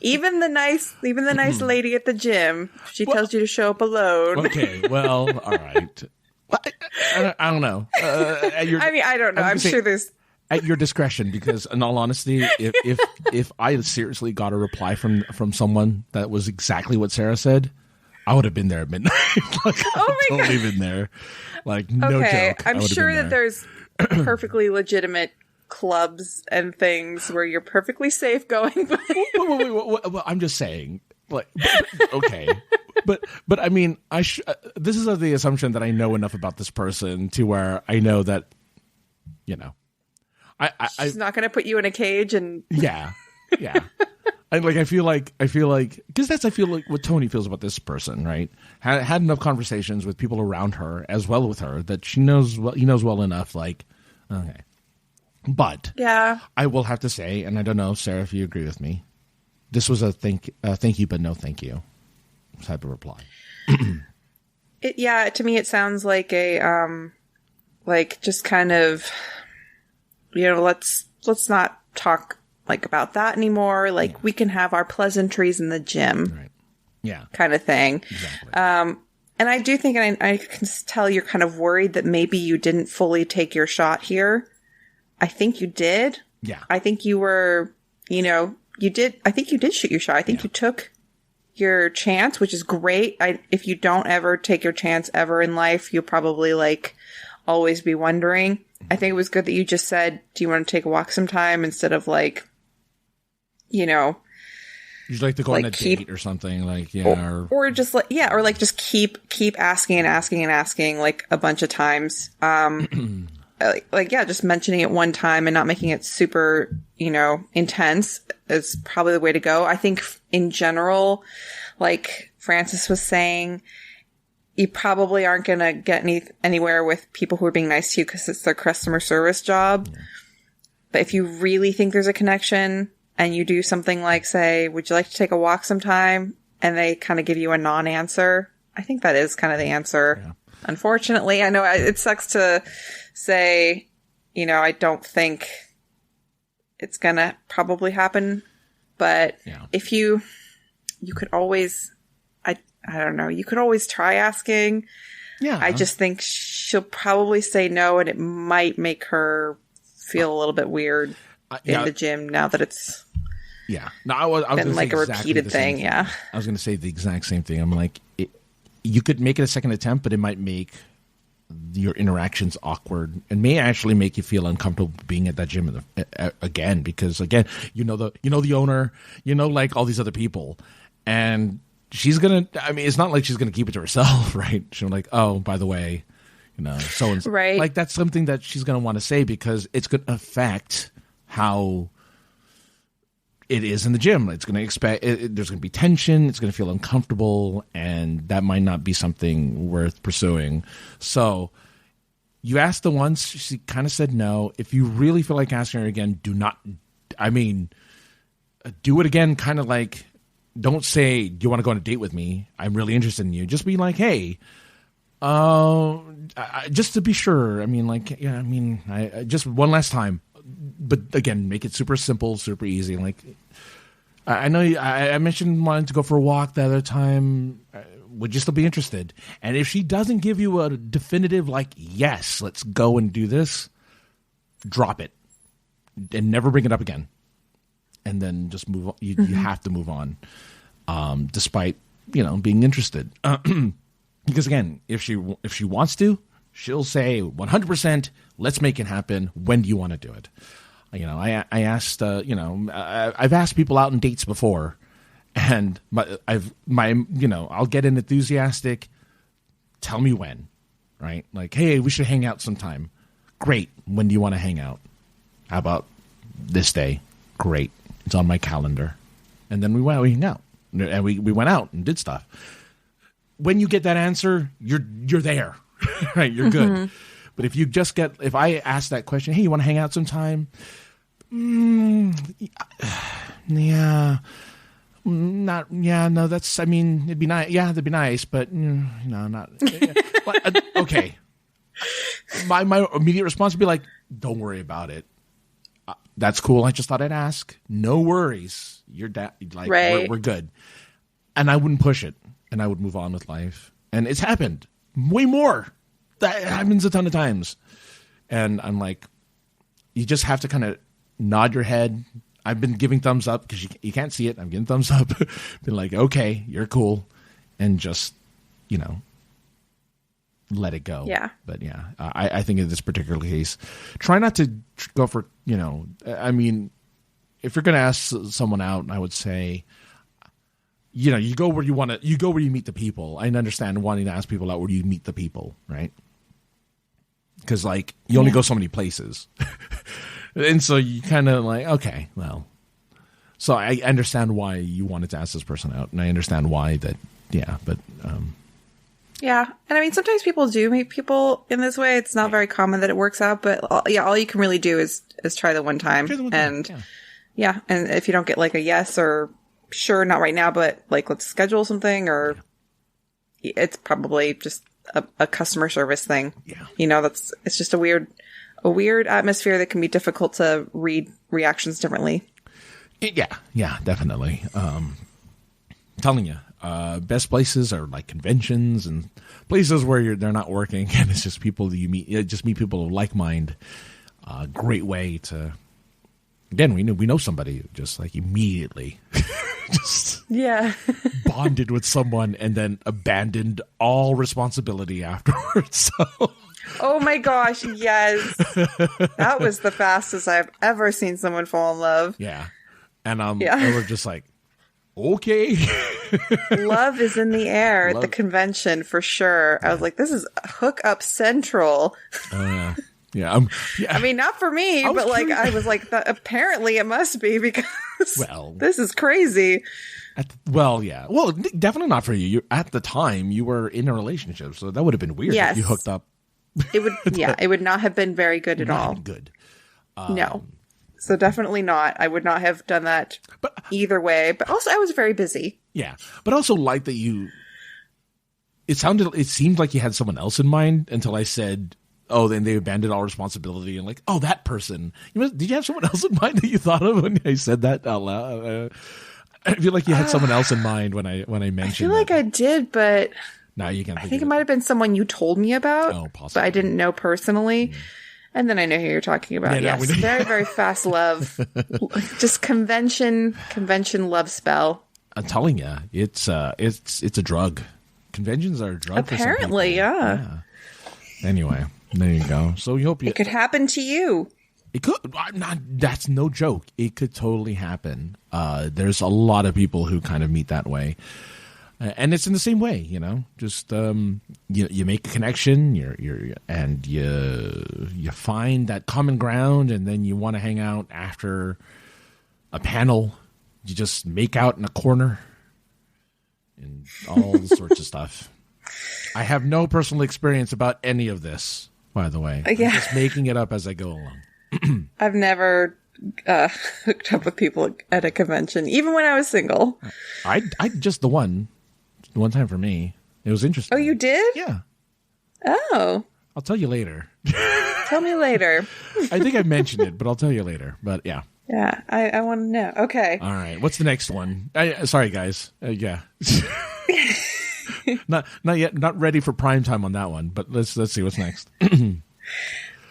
even the nice lady at the gym, she tells you to show up alone. Okay, well, all right. I don't know. I don't know. I'm sure there's at your discretion, because in all honesty, if I seriously got a reply from someone that was exactly what Sarah said, I would have been there at midnight. Like, oh my totally been there. Like, no joke. I'm sure that there's perfectly legitimate clubs and things where you're perfectly safe going. Well, I'm just saying. Like, okay. But I mean, this is the assumption that I know enough about this person to where I know that, you know, she's not going to put you in a cage and yeah. I feel like because I feel like what Tony feels about this person, right? Had enough conversations with people around her as well with her that he knows well enough. Like, okay, but yeah, I will have to say, and I don't know, Sarah, if you agree with me, this was a thank you, but no thank you type of reply. To me, it sounds like a like just kind of, you know, let's not talk like about that anymore. Like we can have our pleasantries in the gym, right? Yeah, kind of thing. Exactly. And I do think, and I can tell you're kind of worried that maybe you didn't fully take your shot here. I think you did. Yeah. I think you were, you know, you did. I think you did shoot your shot. I think you took your chance, which is great. If you don't ever take your chance ever in life, you'll probably like always be wondering. I think it was good that you just said, do you want to take a walk sometime, instead of like, you know, you'd like to go on a date or something, like, yeah, or just like, yeah, or like just keep asking and asking and asking like a bunch of times. Like, yeah, just mentioning it one time and not making it super, you know, intense is probably the way to go. I think in general, like Francis was saying, you probably aren't going to get anywhere with people who are being nice to you because it's their customer service job. Yeah. But if you really think there's a connection and you do something like say, would you like to take a walk sometime? And they kind of give you a non-answer. I think that is kind of the answer. Yeah. Unfortunately, I know it sucks to say, you know, I don't think it's going to probably happen. But if you could always, I don't know. You could always try asking. Yeah. I just think she'll probably say no, and it might make her feel a little bit weird in the gym now that it's No, I was been like a repeated thing. Yeah. I was going to say the exact same thing. I'm like, you could make it a second attempt, but it might make your interactions awkward and may actually make you feel uncomfortable being at that gym again, because again, you know the owner, you know, like all these other people, and she's gonna, I mean, it's not like she's gonna keep it to herself, right? She'll like, oh, by the way, you know, so and so. Right. Like that's something that she's gonna want to say because it's gonna affect how it is in the gym. It's gonna there's gonna be tension. It's gonna feel uncomfortable, and that might not be something worth pursuing. So you asked her once, she kind of said no. If you really feel like asking her again, do it again. Kind of like, don't say, do you want to go on a date with me? I'm really interested in you. Just be like, hey, just to be sure. I mean, like, yeah, I mean, I just one last time. But again, make it super simple, super easy. Like, I know I mentioned wanting to go for a walk the other time. Would you still be interested? And if she doesn't give you a definitive, like, yes, let's go and do this, drop it and never bring it up again. And then just move on. You have to move on, despite, you know, being interested. Because again, if she wants to, she'll say 100%. Let's make it happen. When do you want to do it? You know, I asked. I've asked people out on dates before, and I'll get an enthusiastic. Tell me when, right? Like, hey, we should hang out sometime. Great. When do you want to hang out? How about this day? Great. It's on my calendar. And then we hang out, and we went out and did stuff. When you get that answer, you're there, right? You're good. Mm-hmm. But if I ask that question, hey, you want to hang out sometime? Yeah, not, yeah, no, that's, I mean, it'd be nice. Yeah, that'd be nice, but no, not. Okay. My immediate response would be like, don't worry about it. That's cool. I just thought I'd ask. No worries. You're like, right. We're good. And I wouldn't push it, and I would move on with life. And it's happened way more. That happens a ton of times. And I'm like, you just have to kind of nod your head. I've been giving thumbs up because you can't see it. I'm giving thumbs up. Been like, okay, you're cool. And just, let it go. Yeah. But yeah, I think in this particular case, try not to go for, I mean, if you're going to ask someone out, I would say, you go where you want to, you go where you meet the people. I understand wanting to ask people out where you meet the people, right? Because you only go so many places. And so you kind of okay, well, so I understand why you wanted to ask this person out, and I understand why that, yeah, but, yeah. And I mean, sometimes people do meet people in this way. It's not very common that it works out, but all you can really do is try the one time. And yeah. And if you don't get a yes or sure, not right now, but let's schedule something, or it's probably just a customer service thing. Yeah. It's just a weird atmosphere that can be difficult to read reactions differently. Yeah, definitely. Telling you, best places are conventions and places where they're not working, and it's just people that you meet. Just meet people of like mind. Great way to. Again, we know somebody just immediately, just bonded with someone, and then abandoned all responsibility afterwards. So. Oh my gosh, yes. That was the fastest I've ever seen someone fall in love. Yeah. And we're just okay. Love is in the air at the convention for sure. I was like, this is hookup central. Yeah. I mean, not for me, but I was like, apparently it must be because this is crazy. Yeah. Well, definitely not for you. At the time, you were in a relationship, so that would have been weird if you hooked up. It would, it would not have been very good at all. Good. No. So definitely not. I would not have done that either way. But also, I was very busy. Yeah. But also that it seemed like you had someone else in mind until I said, oh, then they abandoned all responsibility, and that person. Did you have someone else in mind that you thought of when I said that out loud? I feel like you had someone else in mind when I mentioned. I feel like I did, but now you can. I think it might have been someone you told me about, possibly. But I didn't know personally. Mm. And then I know who you're talking about. Yeah, yes, very, very fast love, just convention love spell. I'm telling you, it's a drug. Conventions are a drug. Apparently, for some people. Yeah. Anyway, there you go. So we hope it could happen to you. It could. That's no joke. It could totally happen. There's a lot of people who kind of meet that way. And it's in the same way, just, you make a connection, you find that common ground, and then you want to hang out after a panel. You just make out in a corner and all sorts of stuff. I have no personal experience about any of this, by the way. I'm just making it up as I go along. I've never hooked up with people at a convention, even when I was single. I just the one time for me. It was interesting. Oh, you did? Yeah. Oh. I'll tell you later. Tell me later. I think I mentioned it, but I'll tell you later. But yeah. Yeah, I want to know. Okay. All right. What's the next one? Sorry, guys. Yeah. Not yet. Not ready for prime time on that one. But let's see what's next. Okay.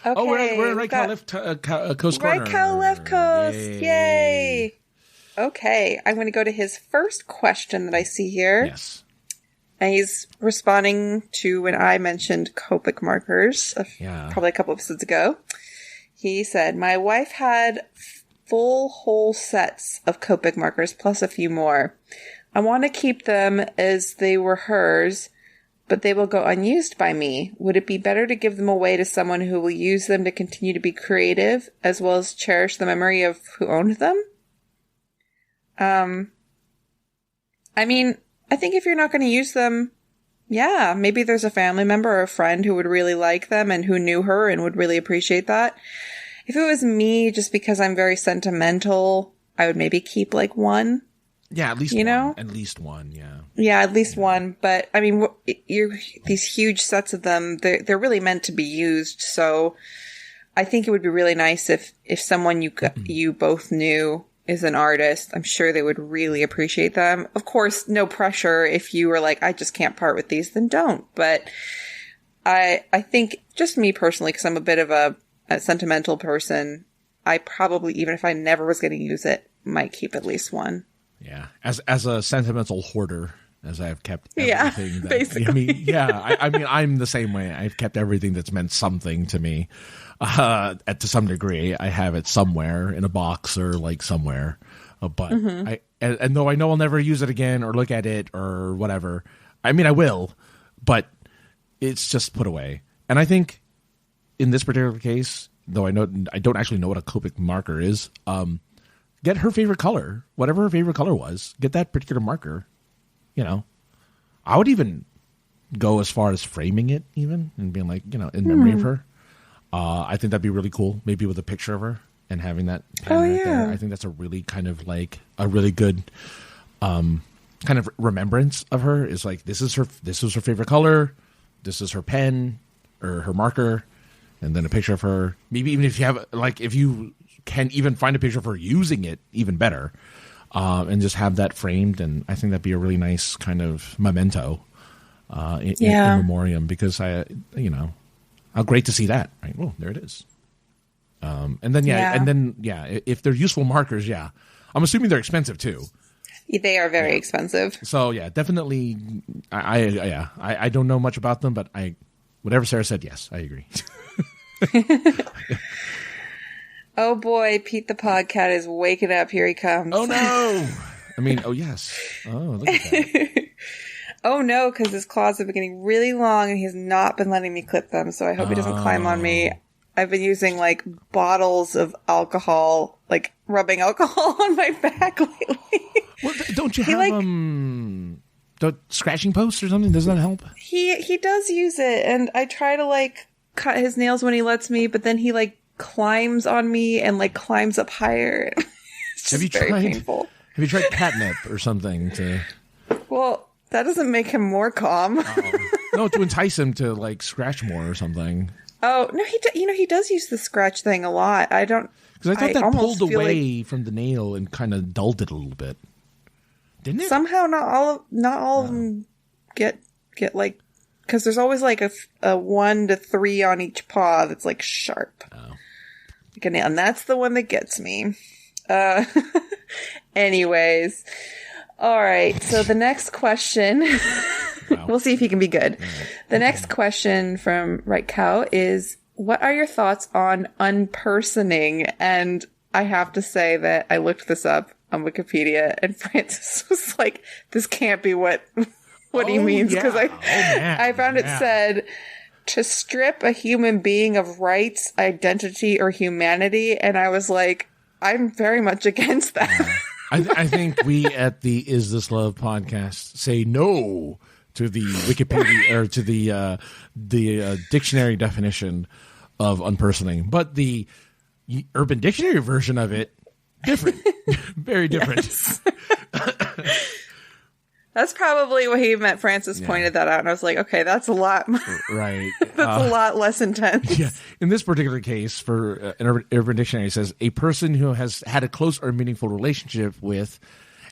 Oh, we're in right cow left coast corner. Right cow left coast. Yay. Okay. I'm going to go to his first question that I see here. Yes. And he's responding to when I mentioned Copic markers probably a couple episodes ago. He said, my wife had full whole sets of Copic markers plus a few more. I want to keep them as they were hers, but they will go unused by me. Would it be better to give them away to someone who will use them to continue to be creative as well as cherish the memory of who owned them? I mean, I think if you're not going to use them, yeah, maybe there's a family member or a friend who would really like them and who knew her and would really appreciate that. If it was me, just because I'm very sentimental, I would maybe keep one. Yeah, at least one. At least one, yeah. Yeah, at least one. But, I mean, these huge sets of them, they're really meant to be used. So I think it would be really nice if someone you both knew is an artist. I'm sure they would really appreciate them. Of course, no pressure. If you were like, I just can't part with these, then don't. But I think, just me personally, because I'm a bit of a sentimental person, I probably, even if I never was going to use it, might keep at least one. Yeah. As a sentimental hoarder, as I have kept everything. Yeah, basically. I mean, I'm the same way. I've kept everything that's meant something to me. To some degree, I have it somewhere in a box or like somewhere. But and though I know I'll never use it again or look at it or whatever, I mean, I will, but it's just put away. And I think in this particular case, though I don't actually know what a Copic marker is, get her favorite color, whatever her favorite color was, get that particular marker. You know, I would even go as far as framing it even and being like, you know, in memory of her. I think that'd be really cool. Maybe with a picture of her and having that pen there. I think that's a really kind of like a really good kind of remembrance of her. Is like this was her favorite color, this is her pen or her marker, and then a picture of her. Maybe even if you have like if you can even find a picture of her using it, even better. And just have that framed, and I think that'd be a really nice kind of memento in memoriam, because how great to see that, right? Well, there it is. And then if they're useful markers, I'm assuming they're expensive too. They are very expensive. So yeah, definitely. I don't know much about them, but whatever Sarah said, yes, I agree. Oh boy, Pete the Podcat is waking up. Here he comes. Oh no! I mean, oh yes. Oh, look at that. Oh no, because his claws have been getting really long and he's not been letting me clip them, so I hope he doesn't climb on me. I've been using like bottles of alcohol, like rubbing alcohol on my back lately. Well, don't you have the scratching posts or something? Does that help? He does use it, and I try to like cut his nails when he lets me, but then he like climbs on me and like climbs up higher. It's just very painful. Have you tried catnip or something to? Well, that doesn't make him more calm. No, to entice him to like scratch more or something. Oh no, he does use the scratch thing a lot. I don't, because I thought that pulled away from the nail and kind of dulled it a little bit. Didn't it? Somehow, not all of them get like, because there's always like a 1 to 3 on each paw that's like sharp. Oh. Like a nail, and that's the one that gets me. Anyways. All right. So the next question, wow. We'll see if he can be good. Right. The next question from Right Cow is, what are your thoughts on unpersoning? And I have to say that I looked this up on Wikipedia, and Francis was like, this can't be what he means, because I found it said to strip a human being of rights, identity, or humanity, and I was like, I'm very much against that. I think we at the Is This Love podcast say no to the Wikipedia or to the dictionary definition of unpersoning, but the Urban Dictionary version of it, different, very different. Yes. That's probably what he meant. Francis pointed that out, and I was like, okay, that's a lot. Right. That's a lot less intense. Yeah. In this particular case, for an Urban Dictionary, it says a person who has had a close or meaningful relationship with,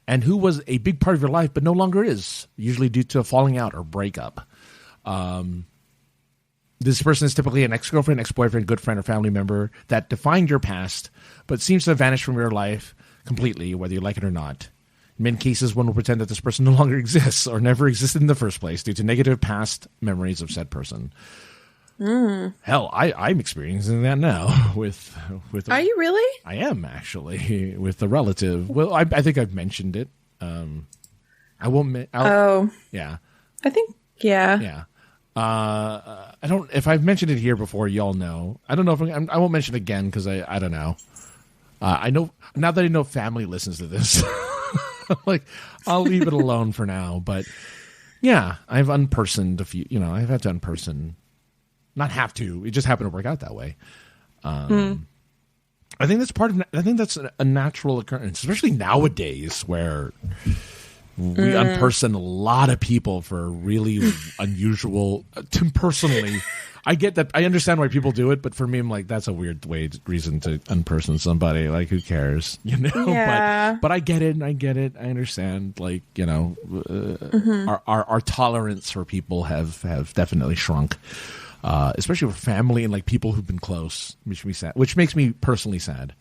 and who was a big part of your life, but no longer is, usually due to a falling out or breakup. This person is typically an ex-girlfriend, ex-boyfriend, good friend, or family member that defined your past, but seems to have vanished from your life completely, whether you like it or not. In many cases, one will pretend that this person no longer exists or never existed in the first place due to negative past memories of said person. Hell, I'm experiencing that now with. Are you really? I am actually with a relative. Well, I think I've mentioned it. I won't. Yeah. I think. Yeah. Yeah. I don't. If I've mentioned it here before, y'all know. I don't know if I won't mention it again because I don't know. I know now that I know family listens to this. Like, I'll leave it alone for now. But yeah, I've unpersoned a few. I've had to unperson. Not have to. It just happened to work out that way. I think that's I think that's a natural occurrence, especially nowadays, where we unperson a lot of people for really unusual. Personally, I get that. I understand why people do it, but for me, I'm like, that's a weird reason to unperson somebody. Like, who cares? Yeah. But I get it. I understand. Like, our tolerance for people have definitely shrunk. especially with family and like people who've been close, which makes me personally sad.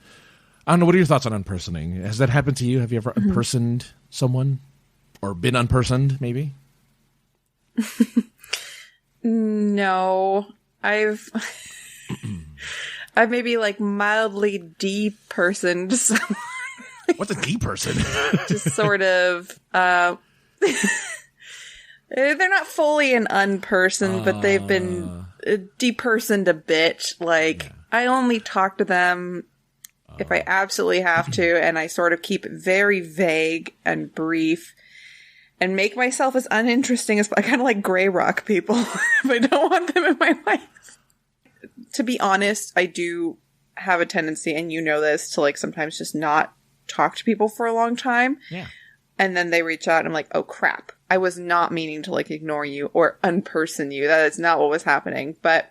I don't know. What are your thoughts on unpersoning? Has that happened to you? Have you ever unpersoned someone or been unpersoned maybe? No, I've maybe like mildly depersoned someone. What's a deperson? Just sort of, they're not fully an unpersoned, but they've been depersoned a bit. Like, I only talk to them if I absolutely have to, and I sort of keep it very vague and brief and make myself as uninteresting as I kind of like gray rock people if I don't want them in my life. To be honest, I do have a tendency, and you know this, to like sometimes just not talk to people for a long time. Yeah. And then they reach out and I'm like, oh crap, I was not meaning to like ignore you or unperson you. That is not what was happening. But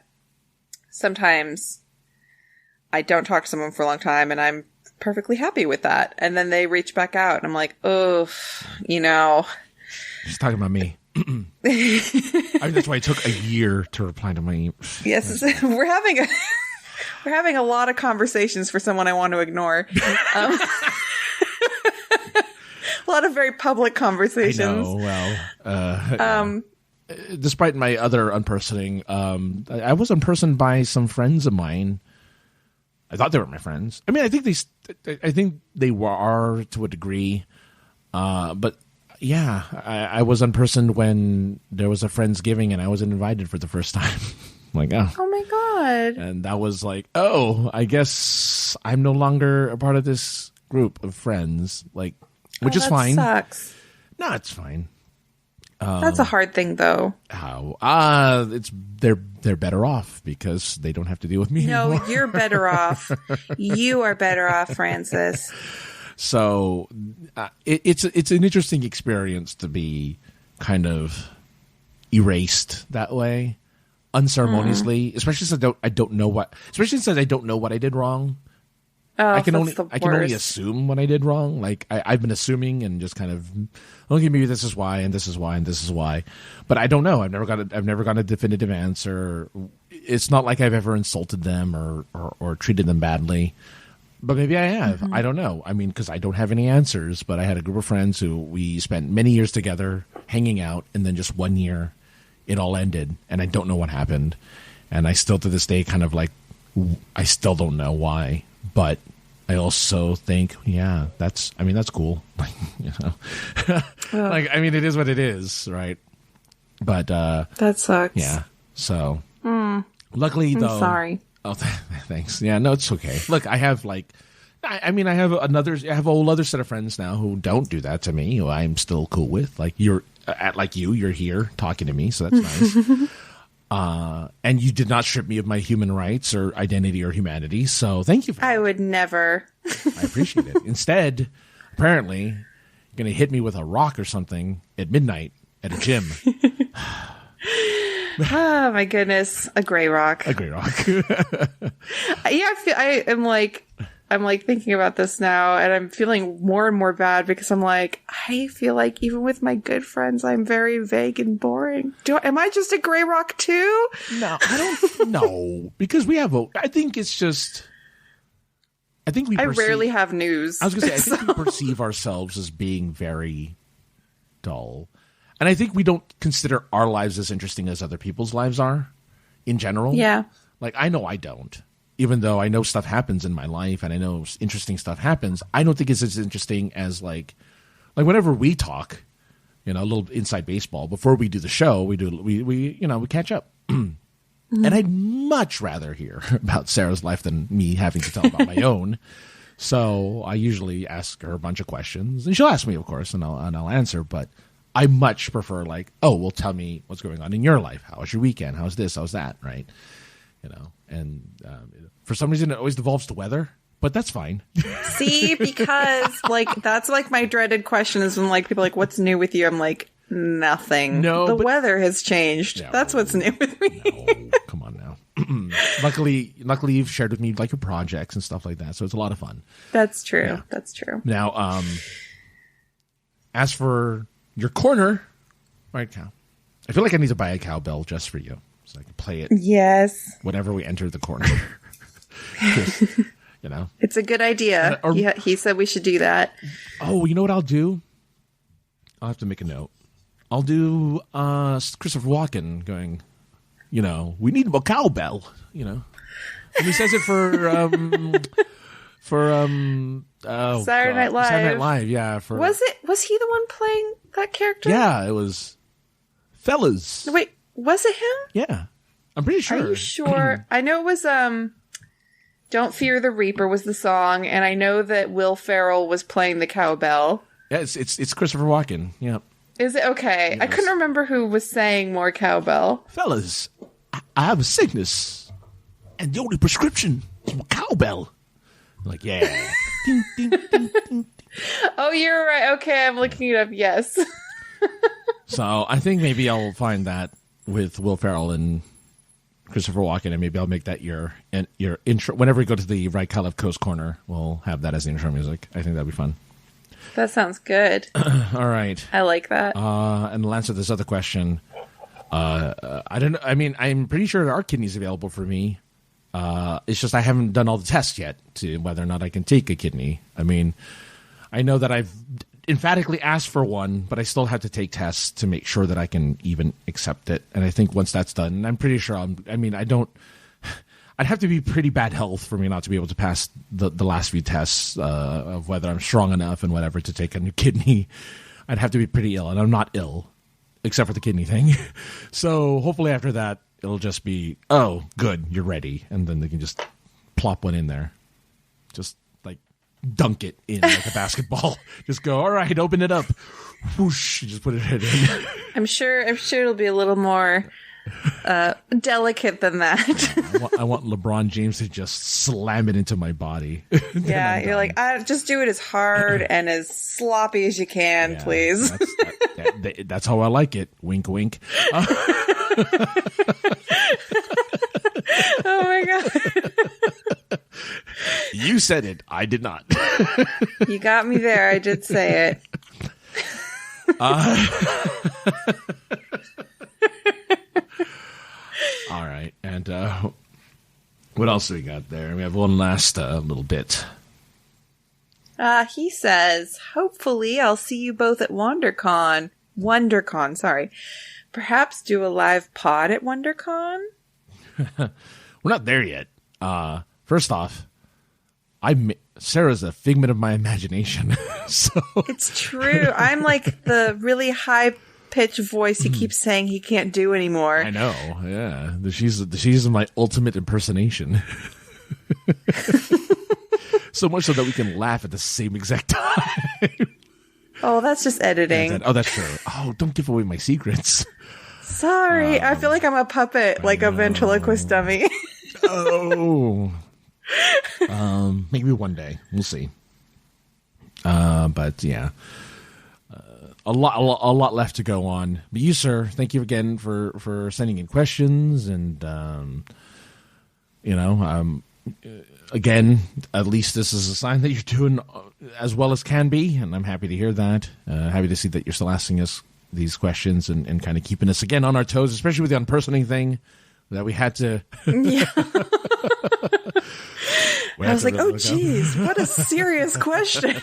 sometimes I don't talk to someone for a long time and I'm perfectly happy with that. And then they reach back out and I'm like, oh, you know. She's talking about me. That's why it took a year to reply to my email. Yes, we're having a lot of conversations for someone I want to ignore. A lot of very public conversations. I know. Well, despite my other unpersoning, I was unpersoned by some friends of mine. I thought they were my friends. I mean, I think they were to a degree, but yeah, I was unpersoned when there was a Friendsgiving and I wasn't invited for the first time. Like, oh my god! And that was like, oh, I guess I'm no longer a part of this group of friends. Like, which is fine. Sucks. No, it's fine. That's a hard thing, though. How? They're better off because they don't have to deal with me anymore. No, you're better off. You are better off, Francis. So it's an interesting experience to be kind of erased that way, unceremoniously. Especially since I don't know what. Especially since I don't know what I did wrong. Oh, I can only assume what I did wrong. Like I've been assuming and just kind of, okay, maybe this is why, and this is why, and this is why, but I don't know. I've never got a definitive answer. It's not like I've ever insulted them or treated them badly, but maybe I have. I don't know. I mean, because I don't have any answers. But I had a group of friends who we spent many years together, hanging out, and then just 1 year, it all ended, and I don't know what happened, and I still to this day kind of like, I still don't know why. But I also think, yeah, that's cool. Like, you know, like, I mean, it is what it is, right? But that sucks. Yeah. So luckily, though, I'm sorry. Oh, thanks. Yeah, no, it's okay. Look, I have like, I have a whole other set of friends now who don't do that to me, who I'm still cool with. Like you're here talking to me, so that's nice. And you did not strip me of my human rights or identity or humanity, so thank you for that. I would never. I appreciate it. Instead, apparently, you're going to hit me with a rock or something at midnight at a gym. Oh, my goodness. A gray rock. A gray rock. Yeah, I'm like thinking about this now, and I'm feeling more and more bad because I'm like, I feel like even with my good friends, I'm very vague and boring. Am I just a gray rock too? No, I don't know. Because I think it's just, I rarely have news. I was going to say, I think we perceive ourselves as being very dull. And I think we don't consider our lives as interesting as other people's lives are in general. Yeah. Like, I know I don't. Even though I know stuff happens in my life and I know interesting stuff happens, I don't think it's as interesting as like whenever we talk, you know, a little inside baseball before we do the show, we catch up. And I'd much rather hear about Sarah's life than me having to tell about my own. So I usually ask her a bunch of questions, and she'll ask me, of course, and I'll answer. But I much prefer like, oh, well, tell me what's going on in your life. How was your weekend? How's this? How's that? Right? You know, and for some reason it always devolves to weather, but that's fine. See, because like that's like my dreaded question is when like people are like, what's new with you? I'm like, nothing. No, the weather has changed. No, that's what's new with me. No, come on now. Luckily you've shared with me like your projects and stuff like that, so it's a lot of fun. That's true. Yeah. That's true. Now, as for your corner, right, cow? I feel like I need to buy a cowbell just for you. so I can play it. Yes. Whenever we enter the corner. You know, it's a good idea. He said we should do that. Oh, you know what I'll do? I'll have to make a note. I'll do Christopher Walken going, you know, we need a cowbell, you know. And he says it for Saturday Night Live. Saturday Night Live, yeah. Was he the one playing that character? Yeah, it was Fellas. Wait, was it him? Yeah. I'm pretty sure. Are you sure? I know it was Don't Fear the Reaper was the song, and I know that Will Ferrell was playing the cowbell. Yeah, it's Christopher Walken. Yeah. Is it? Okay. Yes. I couldn't remember who was saying more cowbell. Fellas, I have a sickness, and the only prescription is a cowbell. I'm like, yeah. Ding, ding, ding, ding, ding. Oh, you're right. Okay, I'm looking it up. Yes. So I think maybe I'll find that with Will Ferrell and Christopher Walken, and maybe I'll make that your intro. Whenever we go to the Right Caliph Coast Corner, we'll have that as the intro music. I think that'd be fun. That sounds good. All right. I like that. And to answer this other question, I don't know. I mean, I'm pretty sure there are kidneys available for me. It's just I haven't done all the tests yet to whether or not I can take a kidney. I mean, I know that I've emphatically asked for one, but I still have to take tests to make sure that I can even accept it. And I think once that's done, I'm pretty sure I'd have to be pretty bad health for me not to be able to pass the last few tests of whether I'm strong enough and whatever to take a new kidney. I'd have to be pretty ill, and I'm not ill, except for the kidney thing. So hopefully after that, it'll just be, oh, good, you're ready. And then they can just plop one in there. Just like dunk it in like a basketball. Just go, all right, open it up. Whoosh, you just put it in. I'm sure it'll be a little more delicate than that. I want LeBron James to just slam it into my body. Yeah, you're like, just do it as hard and as sloppy as you can, please. That's how I like it. Wink, wink. Oh my god. You said it. I did not. You got me there. I did say it. All right. And what else do we got there? We have one last little bit. He says, hopefully I'll see you both at WonderCon, sorry. Perhaps do a live pod at WonderCon? We're not there yet. First off, Sarah's a figment of my imagination. So it's true. I'm like the really high-pitched voice he keeps saying he can't do anymore. I know, yeah. She's my ultimate impersonation. So much so that we can laugh at the same exact time. Oh, that's just editing. Oh, that's true. Oh, don't give away my secrets. Sorry. I feel like I'm a puppet, like a ventriloquist dummy. Oh. Maybe one day. We'll see. But yeah. A lot left to go on. But you, sir, thank you again for sending in questions, and again, at least this is a sign that you're doing as well as can be, and I'm happy to hear that. Happy to see that you're still asking us these questions and kind of keeping us again on our toes, especially with the unpersoning thing that we had to. Yeah. I was like, oh, geez, what a serious question.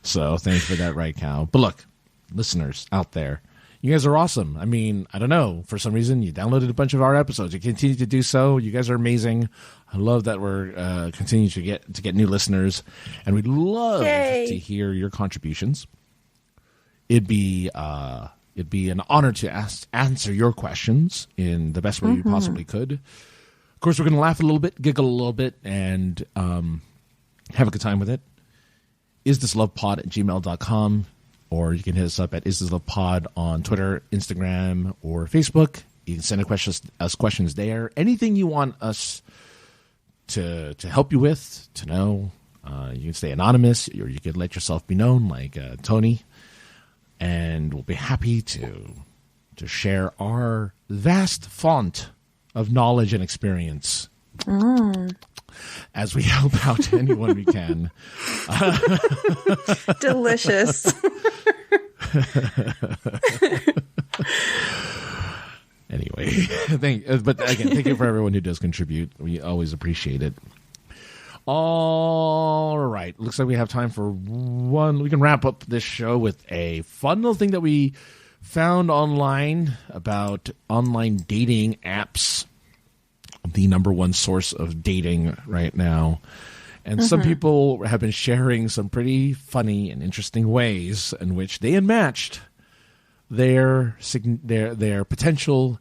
So thanks for that, right, Cal. But look, listeners out there, you guys are awesome. I mean, I don't know. For some reason, you downloaded a bunch of our episodes. You continue to do so. You guys are amazing. I love that we're continuing to get new listeners, and we'd love to hear your contributions. It'd be an honor to answer your questions in the best way we possibly could. Of course, we're going to laugh a little bit, giggle a little bit, and have a good time with it. isthislovepod@gmail.com, or you can hit us up at isthislovepod on Twitter, Instagram, or Facebook. You can send us questions there. Anything you want us to help you with, to know. You can stay anonymous, or you can let yourself be known, like Tony. And we'll be happy to share our vast font of knowledge and experience as we help out anyone we can. Delicious. Anyway. But again, thank you for everyone who does contribute. We always appreciate it. All right. Looks like we have time for one. We can wrap up this show with a fun little thing that we found online about online dating apps, the number one source of dating right now. And some people have been sharing some pretty funny and interesting ways in which they unmatched their potential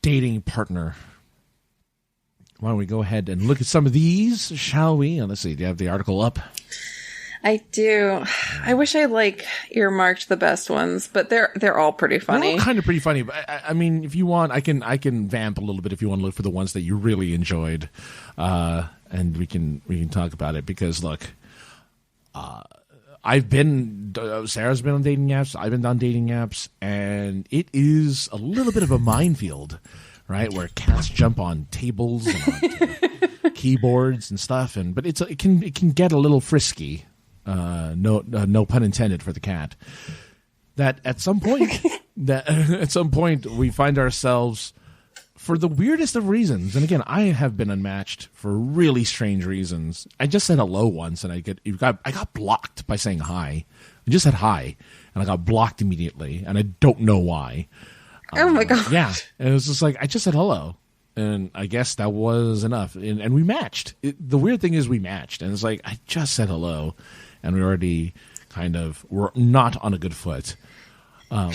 dating partner. Why don't we go ahead and look at some of these, shall we? And let's see, do you have the article up? I do. I wish I earmarked the best ones, but they're all pretty funny. They're all kind of pretty funny. But I mean, if you want, I can vamp a little bit if you want to look for the ones that you really enjoyed, and we can talk about it. Because look, Sarah's been on dating apps. I've been on dating apps, and it is a little bit of a minefield, right? Where cats jump on tables and on keyboards and stuff, but it can get a little frisky. No pun intended for the cat. That at some point we find ourselves, for the weirdest of reasons, and again, I have been unmatched for really strange reasons. I just said hello once, and I got blocked by saying hi. I just said hi, and I got blocked immediately, and I don't know why. Oh my god! Yeah, and it was just like I just said hello, and I guess that was enough, and we matched. The weird thing is we matched, and it's like I just said hello. And we already we're not on a good foot. I'm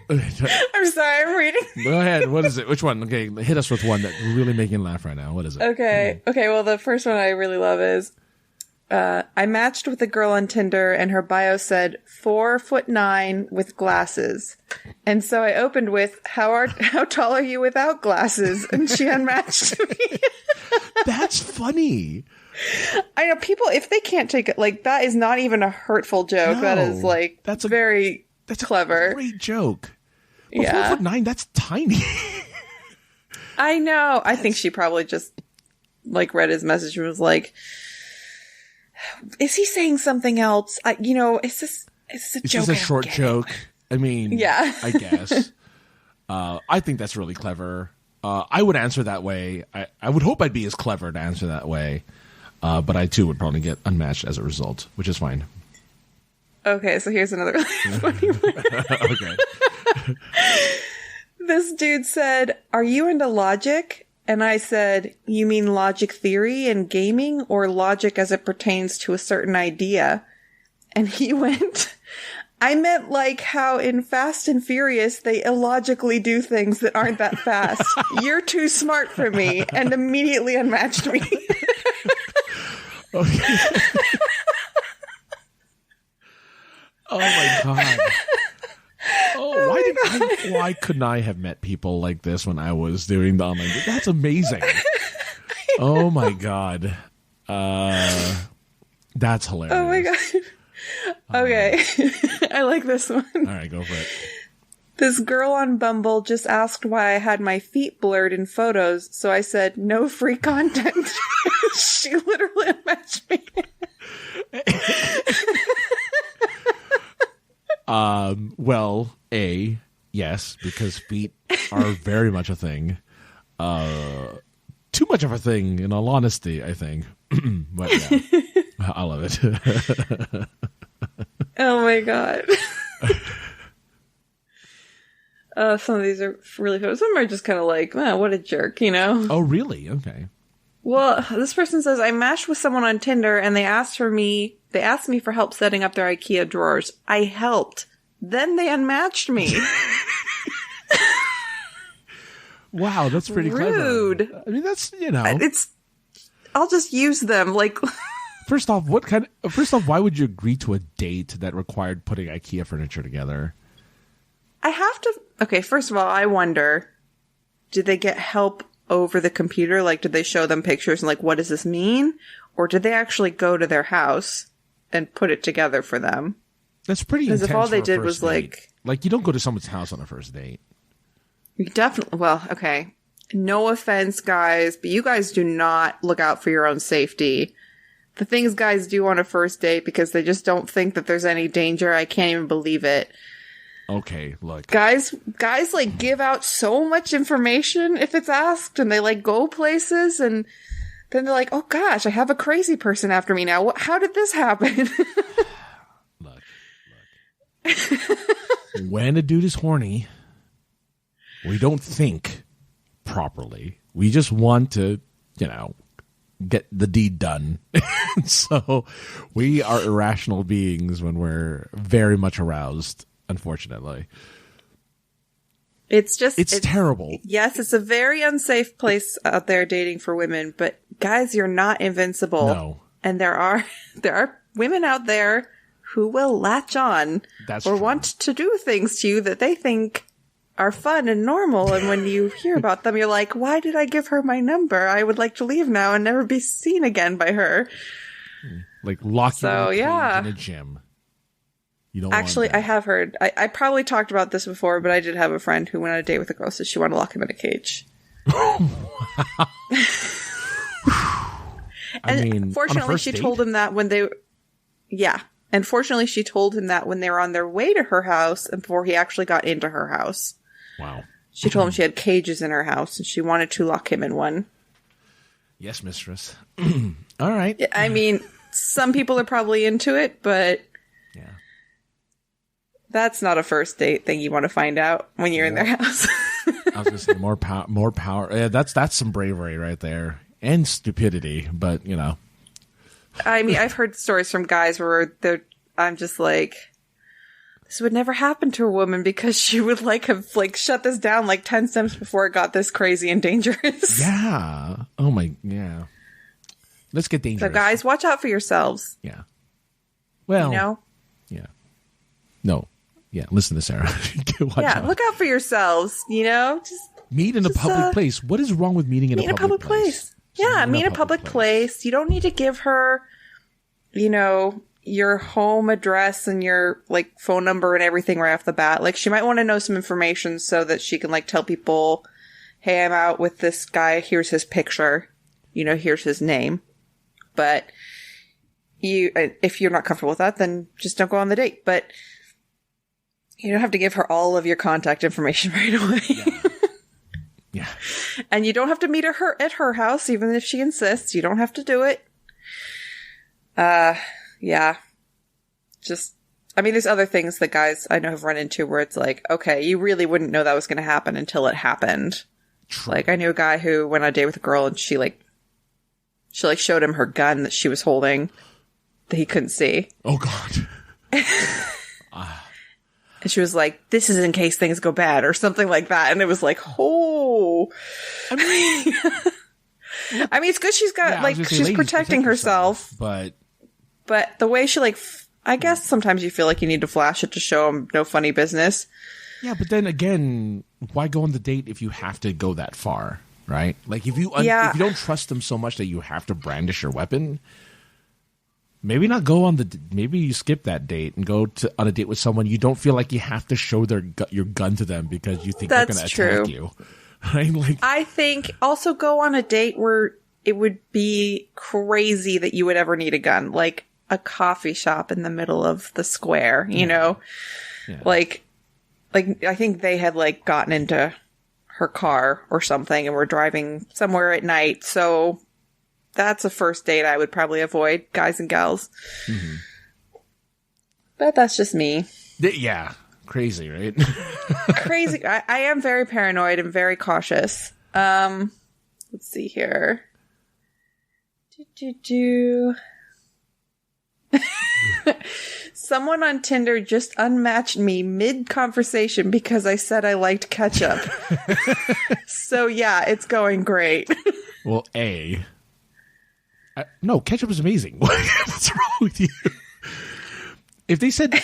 sorry, I'm reading. Go ahead. What is it? Which one? Okay, hit us with one that's really making you laugh right now. What is it? Okay. Okay, well, the first one I really love is, I matched with a girl on Tinder and her bio said 4'9" with glasses. And so I opened with, how tall are you without glasses? And she unmatched me. That's funny. I know people, if they can't take it, that is not even a hurtful joke. No, that is that's very clever. A great joke. But yeah. 4'9", that's tiny. I know. I think she probably just read his message and was like, is he saying something else? Is this a joke? It's just a short joke. I mean, yeah. I guess. I think that's really clever. I would answer that way. I would hope I'd be as clever to answer that way. But I, too, would probably get unmatched as a result, which is fine. Okay, so here's another funny one. Okay. This dude said, are you into logic? And I said, you mean logic theory and gaming, or logic as it pertains to a certain idea? And he went, I meant how in Fast and Furious they illogically do things that aren't that fast. You're too smart for me, and immediately unmatched me. Okay. Oh my god. Why couldn't I have met people like this when I was doing the online? That's amazing. Oh my god. That's hilarious. Oh my god. Okay. I like this one. All right, go for it. This girl on Bumble just asked why I had my feet blurred in photos, so I said, no free content. She literally unmatched me. Well, yes, because feet are very much a thing. Too much of a thing, in all honesty, I think. But yeah, I love it. Oh my god. Some of these are really funny. Some are just kind of what a jerk, Oh, really? Okay. Well, this person says, I matched with someone on Tinder and they asked me for help setting up their IKEA drawers. I helped. Then they unmatched me. Wow, that's pretty rude. Clever. I mean, that's, I'll just use them. First off, why would you agree to a date that required putting IKEA furniture together? I have to. Okay, first of all, I wonder, did they get help over the computer? Did they show them pictures and what does this mean? Or did they actually go to their house and put it together for them? That's pretty intense. Because if all they did was you don't go to someone's house on a first date. You definitely. Well, okay. No offense, guys, but you guys do not look out for your own safety. The things guys do on a first date because they just don't think that there's any danger. I can't even believe it. Okay, look. Guys like give out so much information if it's asked, and they like go places, and then they're like, oh gosh, I have a crazy person after me now. How did this happen? Look. When a dude is horny, we don't think properly. We just want to, get the deed done. So we are irrational beings when we're very much aroused, unfortunately. It's terrible. Yes, it's a very unsafe place out there dating for women, but guys, you're not invincible. No. And there are women out there who will latch on want to do things to you that they think are fun and normal. And when you hear about them, you're like, why did I give her my number? I would like to leave now and never be seen again by her. Like lock you in a gym. You don't Actually, I have heard. I probably talked about this before, but I did have a friend who went on a date with a girl, so she wanted to lock him in a cage. Fortunately, she told him that when they... Yeah. And fortunately, she told him that when they were on their way to her house and before he actually got into her house. Wow. She told him she had cages in her house and she wanted to lock him in one. Yes, mistress. All right. I mean, some people are probably into it, but... Yeah. That's not a first date thing you want to find out when you're in their house. I was going to say more power. Yeah, that's some bravery right there. And stupidity, but, I mean, I've heard stories from guys where I'm just like, this would never happen to a woman because she would have shut this down 10 steps before it got this crazy and dangerous. Yeah. Oh my, yeah. Let's get dangerous. So guys, watch out for yourselves. Yeah. Well, yeah. No. Yeah. Listen to Sarah. Look out for yourselves. Just meet in a public place. What is wrong with meeting in a public place? Yeah, meet in a public place. You don't need to give her, your home address and your phone number and everything right off the bat. She might want to know some information so that she can tell people, hey, I'm out with this guy. Here's his picture. Here's his name. But if you're not comfortable with that, then just don't go on the date. But you don't have to give her all of your contact information right away. Yeah. And you don't have to meet her at her house, even if she insists. You don't have to do it. Yeah. There's other things that guys I know have run into where it's okay, you really wouldn't know that was going to happen until it happened. True. I knew a guy who went on a date with a girl and she showed him her gun that she was holding that he couldn't see. Oh, God. And she was like, this is in case things go bad or something like that. And it was oh. I mean, it's good she's got, she's protecting herself. But the way she, I guess sometimes you feel like you need to flash it to show them no funny business. Yeah, but then again, why go on the date if you have to go that far, right? If you don't trust them so much that you have to brandish your weapon... Maybe not go on maybe you skip that date and go on a date with someone you don't feel like you have to show your gun to them because you think they're going to attack you. Right? I think also go on a date where it would be crazy that you would ever need a gun, like a coffee shop in the middle of the square, Yeah. I think they had gotten into her car or something and were driving somewhere at night. So that's a first date I would probably avoid, guys and gals. Mm-hmm. But that's just me. Yeah. Crazy, right? Crazy. I am very paranoid and very cautious. Let's see here. Someone on Tinder just unmatched me mid-conversation because I said I liked ketchup. So yeah, it's going great. Well, no, ketchup is amazing. What's wrong with you? If they said,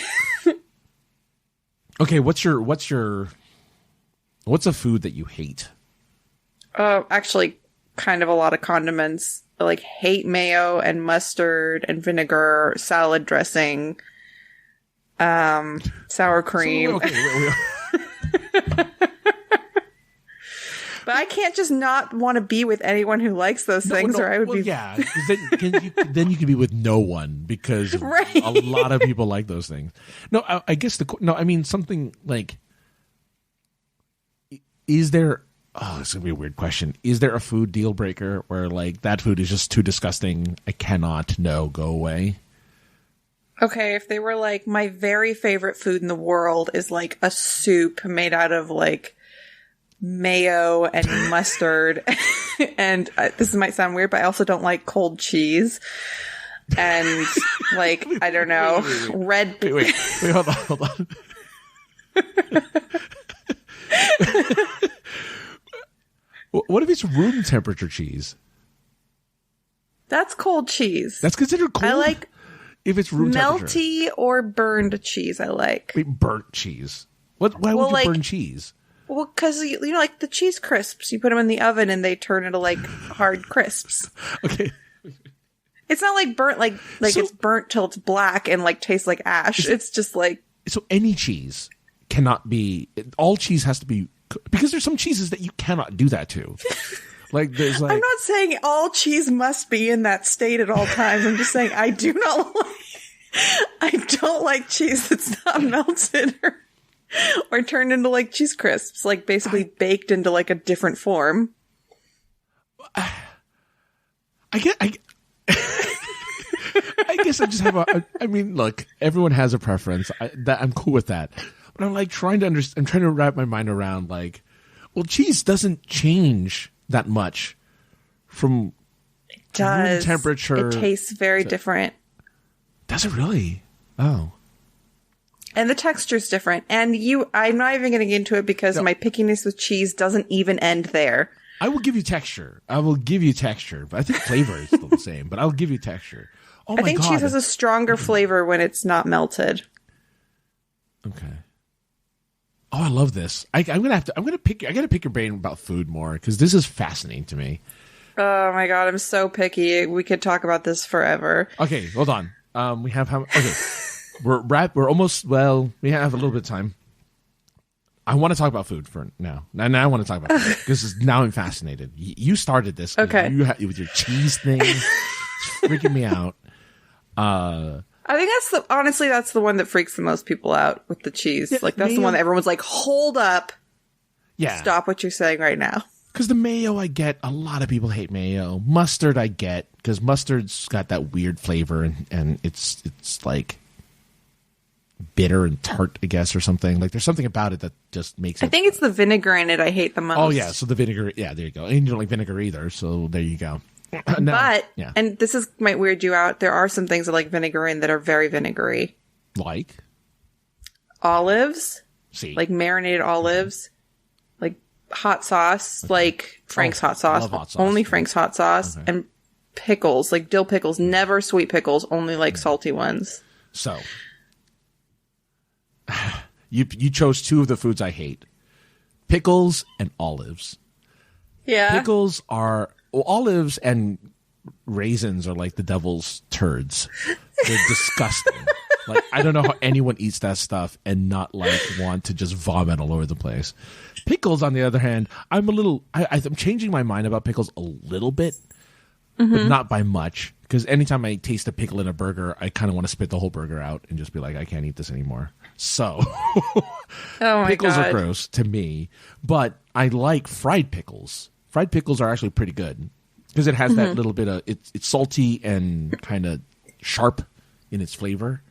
okay, what's a food that you hate? Actually, kind of a lot of condiments. Hate mayo and mustard and vinegar, salad dressing, sour cream. So, okay, But I can't just not want to be with anyone who likes those things, or I would be. Yeah, then you can be with no one because right. a lot of people like those things. No, I guess I mean something like, is there? Oh, this is gonna be a weird question. Is there a food deal breaker where like that food is just too disgusting? I cannot. No, go away. Okay, if they were like, my very favorite food in the world is like a soup made out of like mayo and mustard, and this might sound weird, but I also don't like cold cheese, and like I don't know, red. Wait, hold on. What if it's room temperature cheese? That's cold cheese. That's considered cold? I like if it's room temperature. Melty or burned cheese I like. Wait, burnt cheese? Why would you burn cheese? Well, because, you know, like the cheese crisps, you put them in the oven and they turn into like hard crisps. Okay. It's not like burnt, like so, it's burnt till it's black and like tastes like ash. It's just like. So any cheese cannot be, all cheese has to be, because there's some cheeses that you cannot do that to. Like there's like. I'm not saying all cheese must be in that state at all times. I'm just saying I don't like cheese that's not melted or turned into like cheese crisps, like basically baked into like a different form. I guess I just have I mean, look, everyone has a preference. I'm cool with that. But I'm like trying to understand, I'm trying to wrap my mind around like, well, cheese doesn't change that much from room temperature. It tastes very different. Does it really? Oh. And the texture's different. And I'm not even getting into it because my pickiness with cheese doesn't even end there. I will give you texture. But I think flavor is still the same, but I'll give you texture. Oh my God. I think cheese has a stronger flavor when it's not melted. Okay. Oh, I love this. I gotta pick your brain about food more because this is fascinating to me. Oh my God, I'm so picky. We could talk about this forever. Okay, hold on. We have we're almost, well, we have a little bit of time. I want to talk about food for now. Now I want to talk about food because now I'm fascinated. You started this. Okay. With your cheese thing. It's freaking me out. I think that's the one that freaks the most people out with the cheese. Yeah, like that's the one that everyone's like, hold up. Yeah. Stop what you're saying right now. Because the mayo, I get. A lot of people hate mayo. Mustard, I get. Because mustard's got that weird flavor and it's like bitter and tart, I guess, or something. Like there's something about it that just makes it. I think it's the vinegar in it I hate the most. Oh, yeah. So the vinegar. Yeah, there you go. And you don't like vinegar either. So there you go. And this might weird you out. There are some things that like vinegar in that are very vinegary. Like? Olives. See. Like marinated olives. Like hot sauce. Like Frank's hot sauce. Love hot sauce. Only Frank's hot sauce. Okay. And pickles. Like dill pickles. Never sweet pickles. Only like salty ones. So. You chose two of the foods I hate. Pickles and olives. Yeah. Pickles are... Well, olives and raisins are like the devil's turds. They're disgusting. Like, I don't know how anyone eats that stuff and not like want to just vomit all over the place. Pickles, on the other hand, I'm changing my mind about pickles a little bit, but not by much. Because anytime I taste a pickle in a burger, I kind of want to spit the whole burger out and just be like, I can't eat this anymore. So, pickles are gross to me, but I like fried pickles. Fried pickles are actually pretty good because it has that little bit of it's salty and kind of sharp in its flavor.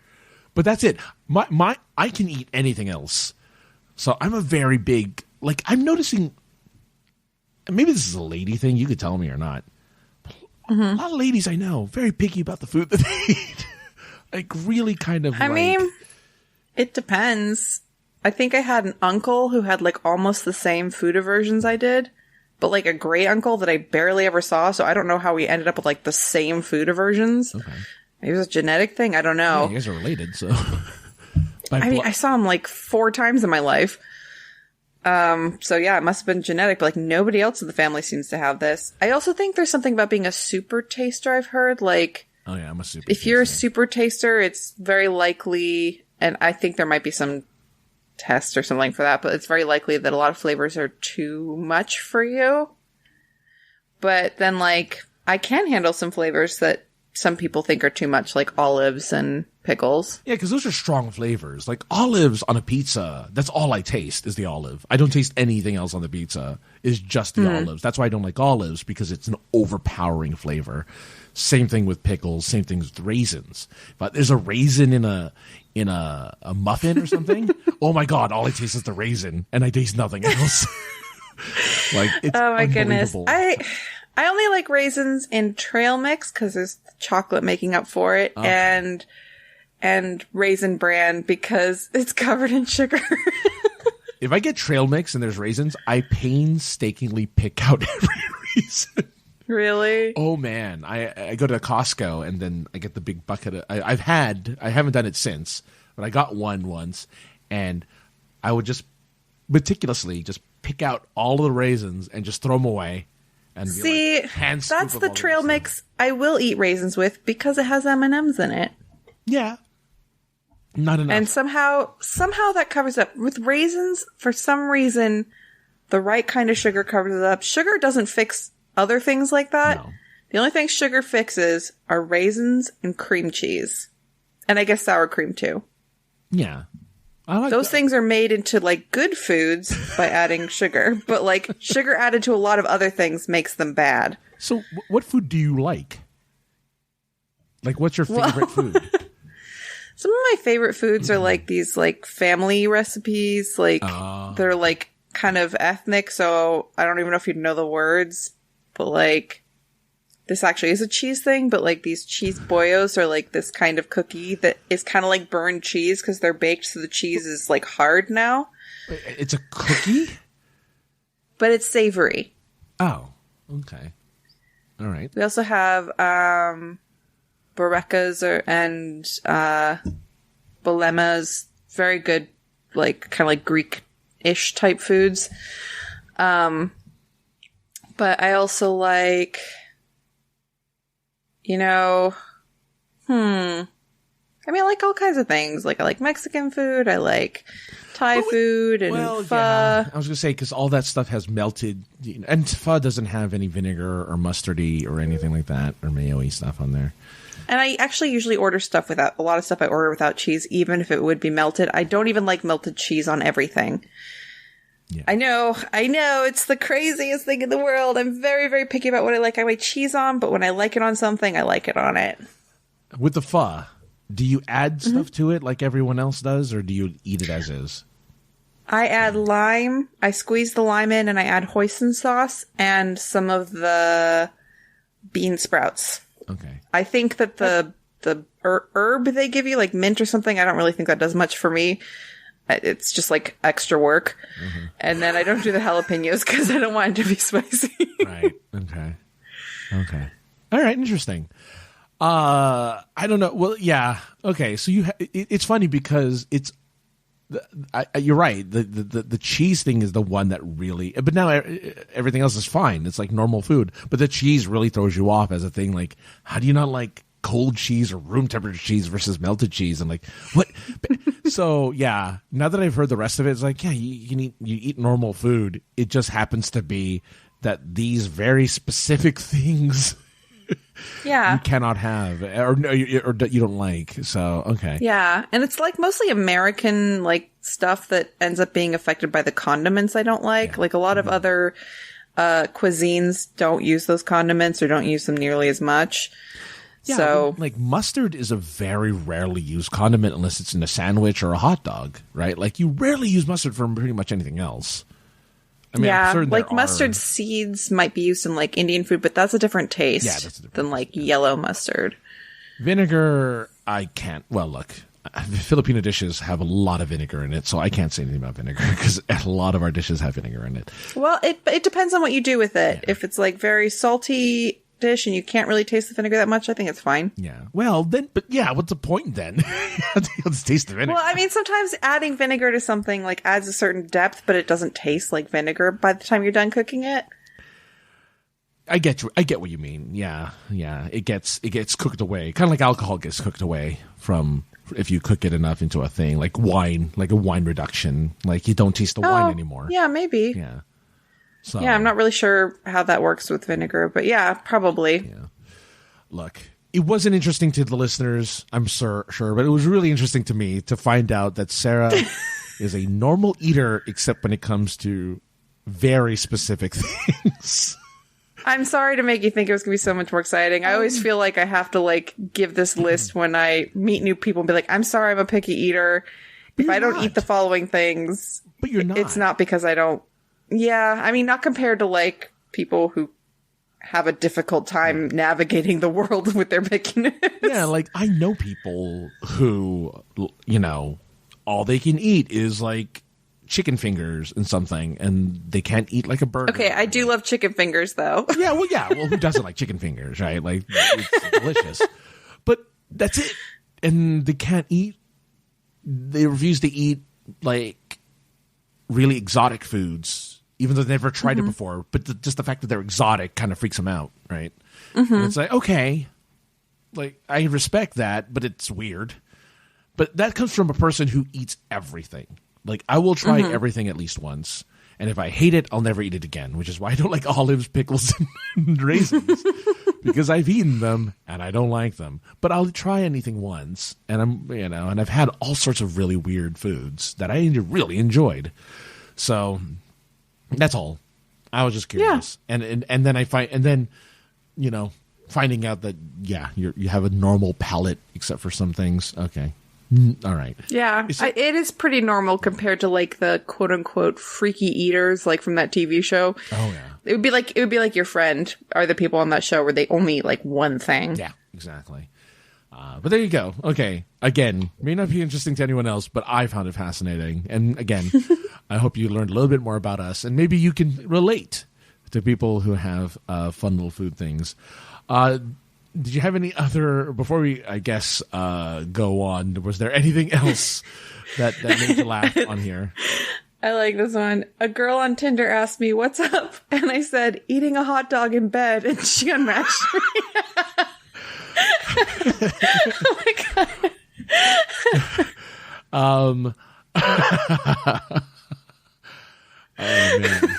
But that's it. I can eat anything else. So I'm a very big, like, I'm noticing, maybe this is a lady thing, you could tell me or not. A lot of ladies I know very picky about the food that they eat. Like really kind of. I mean, it depends. I think I had an uncle who had like almost the same food aversions I did. But like a great uncle that I barely ever saw, so I don't know how we ended up with like the same food aversions. Okay. Maybe it was a genetic thing. I don't know. Yeah, you guys are related, so. I saw him like 4 times in my life. So yeah, it must have been genetic, but like nobody else in the family seems to have this. I also think there's something about being a super taster I've heard. Like, oh yeah, I'm a super if you're a super taster, it's very likely, and I think there might be some test or something for that, but it's very likely that a lot of flavors are too much for you. But then, like, I can handle some flavors that some people think are too much, like olives and pickles. Yeah, because those are strong flavors. Like olives on a pizza, that's all I taste is the olive. I don't taste anything else on the pizza. It's just the olives. That's why I don't like olives, because it's an overpowering flavor. Same thing with pickles. Same thing with raisins. But there's a raisin in a muffin or something. Oh my god! All I taste is the raisin, and I taste nothing else. Like, it's oh my goodness! I only like raisins in trail mix because there's chocolate making up for it, and Raisin Bran because it's covered in sugar. If I get trail mix and there's raisins, I painstakingly pick out every raisin. Really? Oh man, I go to Costco and then I get the big bucket. I haven't done it since, but I got one once, and I would just meticulously just pick out all of the raisins and just throw them away. And see, like, that's the trail mix I will eat raisins with because it has M&Ms in it. Yeah. Not enough. And somehow that covers up. With raisins, for some reason, the right kind of sugar covers it up. Sugar doesn't fix other things like that. No. The only thing sugar fixes are raisins and cream cheese. And I guess sour cream too. Yeah. I like those things are made into, like, good foods by adding sugar. But, like, sugar added to a lot of other things makes them bad. So what food do you like? Like, what's your favorite food? Some of my favorite foods are, like, these, like, family recipes. Like, they're, like, kind of ethnic. So I don't even know if you'd know the words. But, like, this actually is a cheese thing, but, like, these cheese bollos are, like, this kind of cookie that is kind of like burned cheese because they're baked so the cheese is, like, hard now. It's a cookie? But it's savory. Oh, okay. All right. We also have barecas and bolemas. Very good, like, kind of like Greek-ish type foods. But I also like... You know, I mean, I like all kinds of things. Like, I like Mexican food. I like Thai food and pho. Yeah. I was going to say, because all that stuff has melted. And pho doesn't have any vinegar or mustardy or anything like that, or mayo-y stuff on there. And I actually usually order stuff without, a lot of stuff I order without cheese, even if it would be melted. I don't even like melted cheese on everything. Yeah. I know, it's the craziest thing in the world. I'm very, very picky about what I like cheese on, but when I like it on something, I like it on it. With the pho, do you add stuff to it like everyone else does, or do you eat it as is? I add lime. I squeeze the lime in, and I add hoisin sauce and some of the bean sprouts. Okay. I think that the herb they give you, like mint or something, I don't really think that does much for me. It's just, like, extra work. Mm-hmm. And then I don't do the jalapenos because I don't want it to be spicy. Right. Okay. All right. Interesting. I don't know. Well, yeah. Okay. So it's funny because it's, you're right. The cheese thing is the one that really, but now everything else is fine. It's like normal food, but the cheese really throws you off as a thing. Like, how do you not like cold cheese or room temperature cheese versus melted cheese? I'm like, what? So yeah, now that I've heard the rest of it, it's like, yeah, you eat normal food. It just happens to be that these very specific things you cannot have or you don't like. So okay. Yeah, and it's like mostly American like stuff that ends up being affected by the condiments I don't like. Yeah. Like a lot of other cuisines don't use those condiments or don't use them nearly as much. Yeah, so, like mustard is a very rarely used condiment unless it's in a sandwich or a hot dog, right? Like you rarely use mustard for pretty much anything else. I mean, yeah, like mustard seeds might be used in like Indian food, but that's a different taste than like yellow mustard. Vinegar, I can't. Well, look, Filipino dishes have a lot of vinegar in it, so I can't say anything about vinegar because a lot of our dishes have vinegar in it. Well, it depends on what you do with it. Yeah. If it's like very salty dish and you can't really taste the vinegar that much, I think it's fine. Yeah. Well, then, but yeah, what's the point then? Let's taste the vinegar. Well, I mean, sometimes adding vinegar to something like adds a certain depth, but it doesn't taste like vinegar by the time you're done cooking it. I get what you mean. Yeah. It gets cooked away, kind of like alcohol gets cooked away from if you cook it enough into a thing, like wine, like a wine reduction. Like you don't taste the wine anymore. Yeah, maybe. Yeah. So, yeah, I'm not really sure how that works with vinegar, but yeah, probably. Yeah. Look, it wasn't interesting to the listeners, I'm sure, but it was really interesting to me to find out that Sara is a normal eater, except when it comes to very specific things. I'm sorry to make you think it was going to be so much more exciting. I always feel like I have to like give this list when I meet new people and be like, I'm sorry, I'm a picky eater. If I don't eat the following things, but you're not. It's not because I don't. Yeah, I mean, not compared to like people who have a difficult time navigating the world with their pickiness. Yeah, like I know people who, you know, all they can eat is like chicken fingers and something, and they can't eat like a burger. Okay, I do love chicken fingers though. Well, who doesn't like chicken fingers, right? Like it's delicious. But that's it. And they can't eat, they refuse to eat like really exotic foods, even though they've never tried it before. But just the fact that they're exotic kind of freaks them out, right? And it's like, okay, like I respect that, but it's weird. But that comes from a person who eats everything. Like I will try everything at least once, and if I hate it, I'll never eat it again. Which is why I don't like olives, pickles, and raisins, because I've eaten them and I don't like them. But I'll try anything once, and and I've had all sorts of really weird foods that I really enjoyed. So that's all. I was just curious, and then finding out that you have a normal palate except for some things. Okay. All right. Yeah, it is pretty normal compared to like the quote unquote freaky eaters, like from that TV show. Oh yeah. It would be like your friend are the people on that show where they only eat like one thing. Yeah, exactly. But there you go. Okay. Again, may not be interesting to anyone else, but I found it fascinating. And again, I hope you learned a little bit more about us, and maybe you can relate to people who have fun little food things. Did you have any other, before we, I guess, go on, was there anything else that made you laugh on here? I like this one. A girl on Tinder asked me, "What's up?" And I said, "Eating a hot dog in bed," and she unmatched me. Oh my God. Oh, man.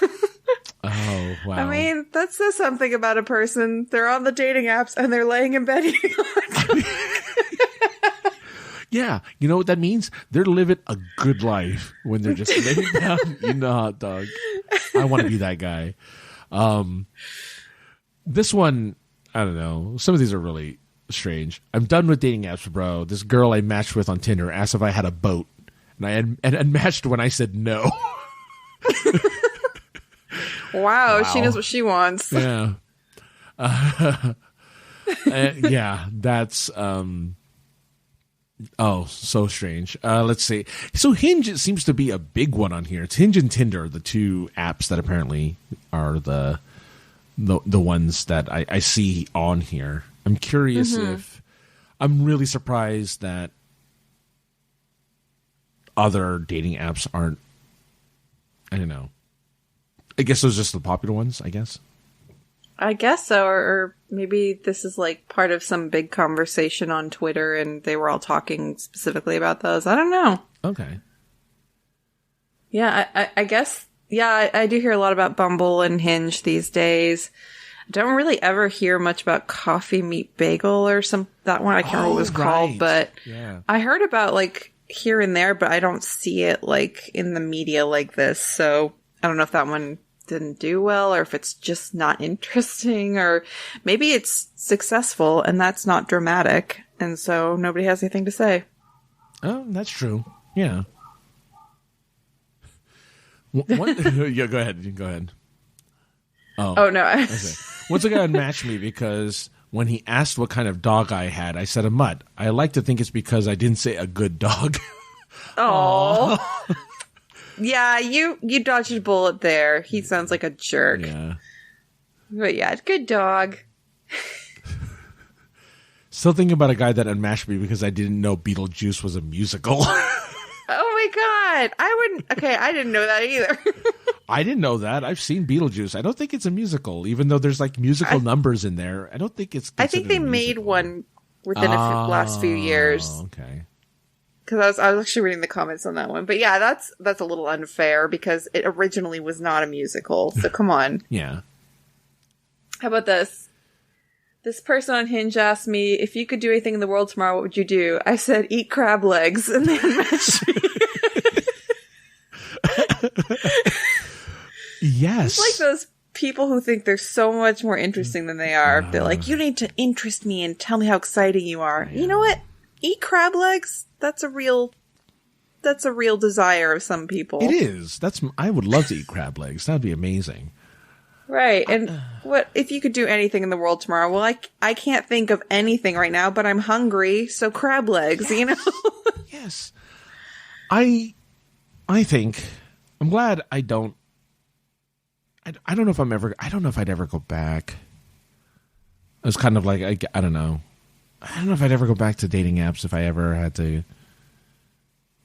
Oh, wow. I mean, that says something about a person. They're on the dating apps and they're laying in bed eating hot dogs. Yeah, you know what that means? They're living a good life when they're just laying down eating a hot dog. I want to be that guy. This one, I don't know. Some of these are really strange. I'm done with dating apps, bro. This girl I matched with on Tinder asked if I had a boat, and I unmatched when I said no. Wow, she knows what she wants. Yeah. Yeah, that's so strange. Let's see. So Hinge seems to be a big one on here. It's Hinge and Tinder, the two apps that apparently are the ones that I see on here. I'm curious if I'm really surprised that other dating apps aren't. I don't know. I guess those are just the popular ones, I guess. I guess so, or maybe this is like part of some big conversation on Twitter and they were all talking specifically about those. I don't know. Okay. Yeah, I guess, I do hear a lot about Bumble and Hinge these days. I don't really ever hear much about Coffee Meet Bagel or that one. I can't remember what it was called, but I heard about like here and there, but I don't see it like in the media like this. So I don't know if that one didn't do well or if it's just not interesting, or maybe it's successful and that's not dramatic and so nobody has anything to say. Oh, that's true. Yeah. Yeah, go ahead. Oh no. Okay. Once a guy unmatched me because when he asked what kind of dog I had, I said a mutt. I like to think it's because I didn't say a good dog. Oh. Yeah, you dodged a bullet there. He sounds like a jerk. Yeah. But yeah, good dog. Still thinking about a guy that unmatched me because I didn't know Beetlejuice was a musical. Oh my God. I didn't know that either. I didn't know that. I've seen Beetlejuice. I don't think it's a musical, even though there's like musical numbers in there. I don't think it's. I think they made one within the last few years. Okay. Because I was actually reading the comments on that one. But yeah, that's a little unfair because it originally was not a musical. So come on. Yeah. How about this? This person on Hinge asked me, if you could do anything in the world tomorrow, what would you do? I said, eat crab legs. And they unmatched me. Yes. It's like those people who think they're so much more interesting than they are. They're like, you need to interest me and tell me how exciting you are. Yeah. You know what? Eat crab legs. That's a real desire of some people. It is. I would love to eat crab legs. That'd be amazing. Right. And what if you could do anything in the world tomorrow? Well, I can't think of anything right now, but I'm hungry, so crab legs, you know? Yes. I think I'm glad I don't know if I don't know if I'd ever go back. It's kind of like I don't know. I don't know if I'd ever go back to dating apps if I ever had to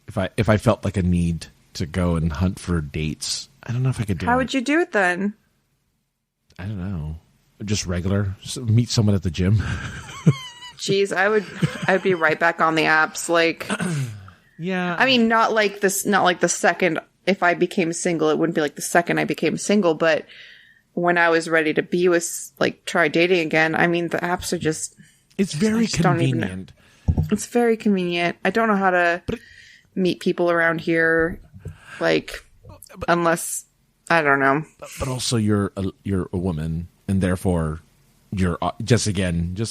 if I felt like a need to go and hunt for dates. I don't know if I could do it. How would you do it then? I don't know. Just regular. Meet someone at the gym. Jeez, I'd be right back on the apps. Like, yeah. I mean, not like the second, if I became single, it wouldn't be like the second I became single, but when I was ready to be with, like, try dating again, I mean, the apps are just. It's very convenient. It's very convenient. I don't know how to meet people around here, like, unless. I don't know. But also you're a woman, and therefore you're just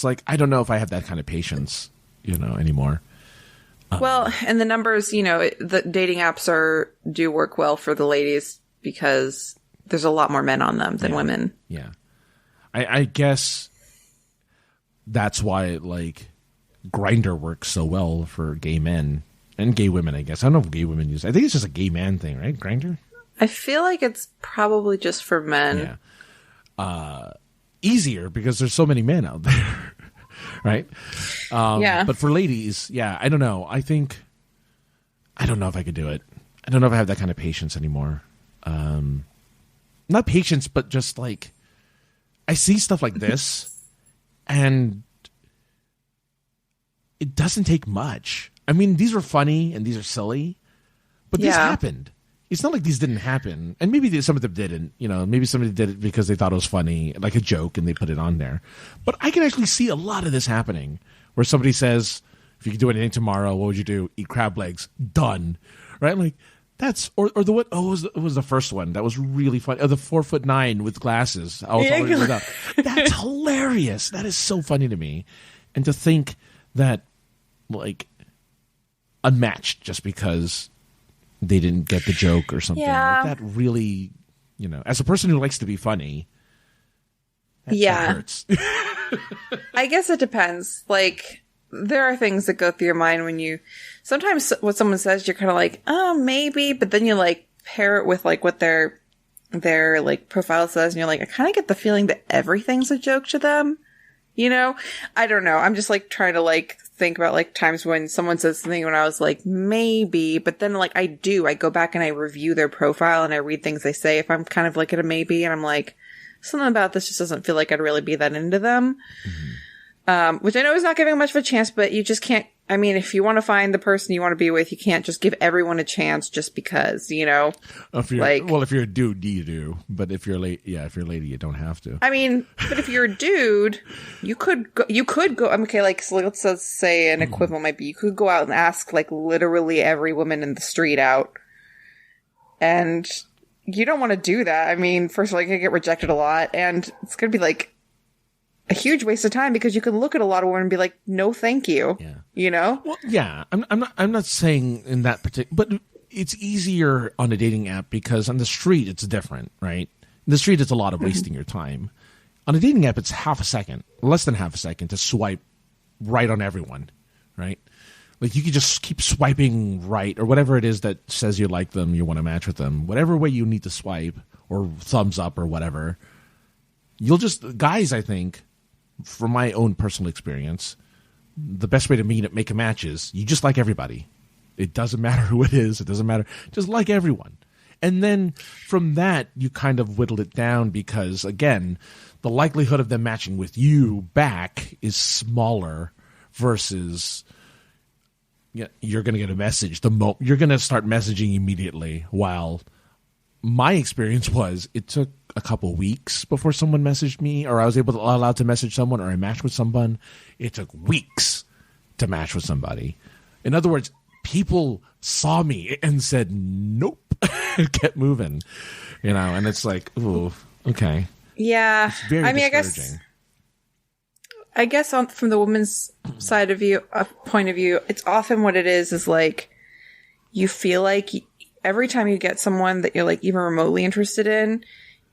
like, I don't know if I have that kind of patience, anymore. Well, and the numbers, the dating apps do work well for the ladies because there's a lot more men on them than women. Yeah. I guess that's why, like, Grindr works so well for gay men and gay women, I guess. I don't know if gay women use it. I think it's just a gay man thing, right? Grindr? I feel like it's probably just for men. Yeah. Easier because there's so many men out there, right? Yeah. But for ladies, I don't know. I don't know if I could do it. I don't know if I have that kind of patience anymore. Not patience, but just like, I see stuff like this and it doesn't take much. I mean, these are funny and these are silly, but this happened. It's not like these didn't happen. And maybe some of them didn't. Maybe somebody did it because they thought it was funny, like a joke, and they put it on there. But I can actually see a lot of this happening where somebody says, if you could do anything tomorrow, what would you do? Eat crab legs. Done. Right? Like, that's, or the what? Oh, it was the first one. That was really funny. Oh, the 4'9" with glasses. That's hilarious. That is so funny to me. And to think that, like, unmatched just because they didn't get the joke or something. Yeah. Like that really, as a person who likes to be funny, that hurts. I guess it depends. Like, there are things that go through your mind when sometimes what someone says, you're kind of like, oh, maybe, but then you, like, pair it with, like, what their like, profile says, and you're like, I kind of get the feeling that everything's a joke to them. I don't know. I'm just, like, trying to, like, think about, like, times when someone says something when I was like, maybe, but then, like, I go back and I review their profile and I read things they say if I'm kind of like at a maybe, and I'm like, something about this just doesn't feel like I'd really be that into them. Mm-hmm. Which I know is not giving much of a chance, but you just can't. I mean, if you want to find the person you want to be with, you can't just give everyone a chance just because, If you're a dude, you do. But if you're a lady, you don't have to. I mean, but if you're a dude, you could go. Okay, like, so let's say an equivalent might be, you could go out and ask, like, literally every woman in the street out. And you don't want to do that. I mean, first of all, you're going to get rejected a lot. And it's going to be, like, a huge waste of time because you could look at a lot of women and be like, no, thank you. Yeah. Well, yeah. I'm not saying in that particular, but it's easier on a dating app because on the street it's different, right? In the street it's a lot of wasting your time. On a dating app it's less than half a second to swipe right on everyone, right? Like, you could just keep swiping right or whatever it is that says you like them, you want to match with them, whatever way you need to swipe or thumbs up or whatever. Guys, I think, from my own personal experience, the best way to make a match is you just like everybody. It doesn't matter who it is. It doesn't matter. Just like everyone. And then from that, you kind of whittle it down because, again, the likelihood of them matching with you back is smaller versus you're going to get a message. You're going to start messaging immediately. While my experience was, it took a couple weeks before someone messaged me, or I was allowed to message someone, or I matched with someone. It took weeks to match with somebody. In other words, people saw me and said, nope, kept moving, and it's like, ooh, okay. Yeah. It's very discouraging. I guess from the woman's point of view, it's often what it is like, you feel like every time you get someone that you're like even remotely interested in,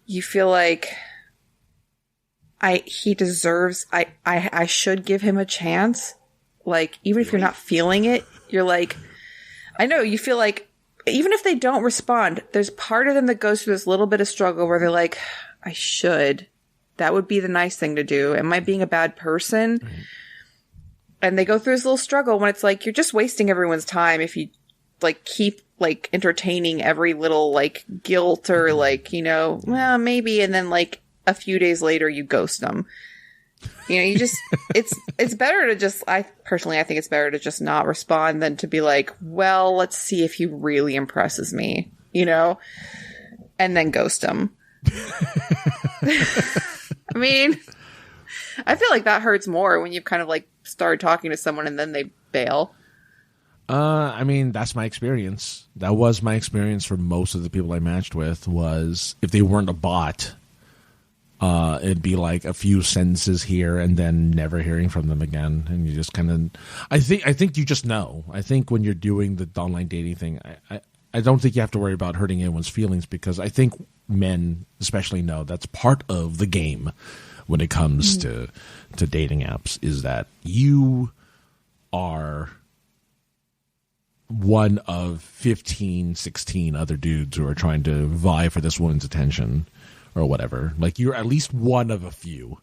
you feel like I should give him a chance. Like, even if you're not feeling it, you're like, I know, you feel like even if they don't respond, there's part of them that goes through this little bit of struggle where they're like, I should. That would be the nice thing to do. Am I being a bad person? Mm-hmm. And they go through this little struggle when it's like, you're just wasting everyone's time if you like keep like entertaining every little like guilt or like, well, maybe. And then like a few days later, you ghost them. You just, it's better to just, I think it's better to just not respond than to be like, well, let's see if he really impresses me, and then ghost him. I mean, I feel like that hurts more when you've kind of like started talking to someone and then they bail. I mean, that's my experience. That was my experience for most of the people I matched with, was if they weren't a bot, it'd be like a few sentences here and then never hearing from them again. And you just kind of, I think you just know. I think when you're doing the online dating thing, I don't think you have to worry about hurting anyone's feelings, because I think men especially know that's part of the game when it comes to dating apps, is that you are one of 15, 16 other dudes who are trying to vie for this woman's attention or whatever. Like, you're at least one of a few.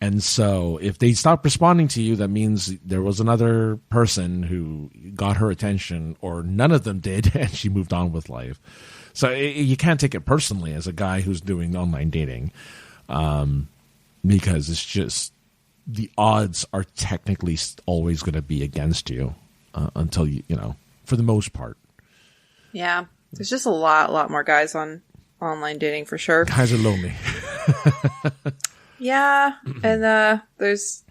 And so if they stop responding to you, that means there was another person who got her attention, or none of them did, and she moved on with life. So you can't take it personally as a guy who's doing online dating, because it's just, the odds are technically always going to be against you until for the most part. Yeah, there's just a lot more guys on online dating for sure. Guys are lonely. Yeah, and there's,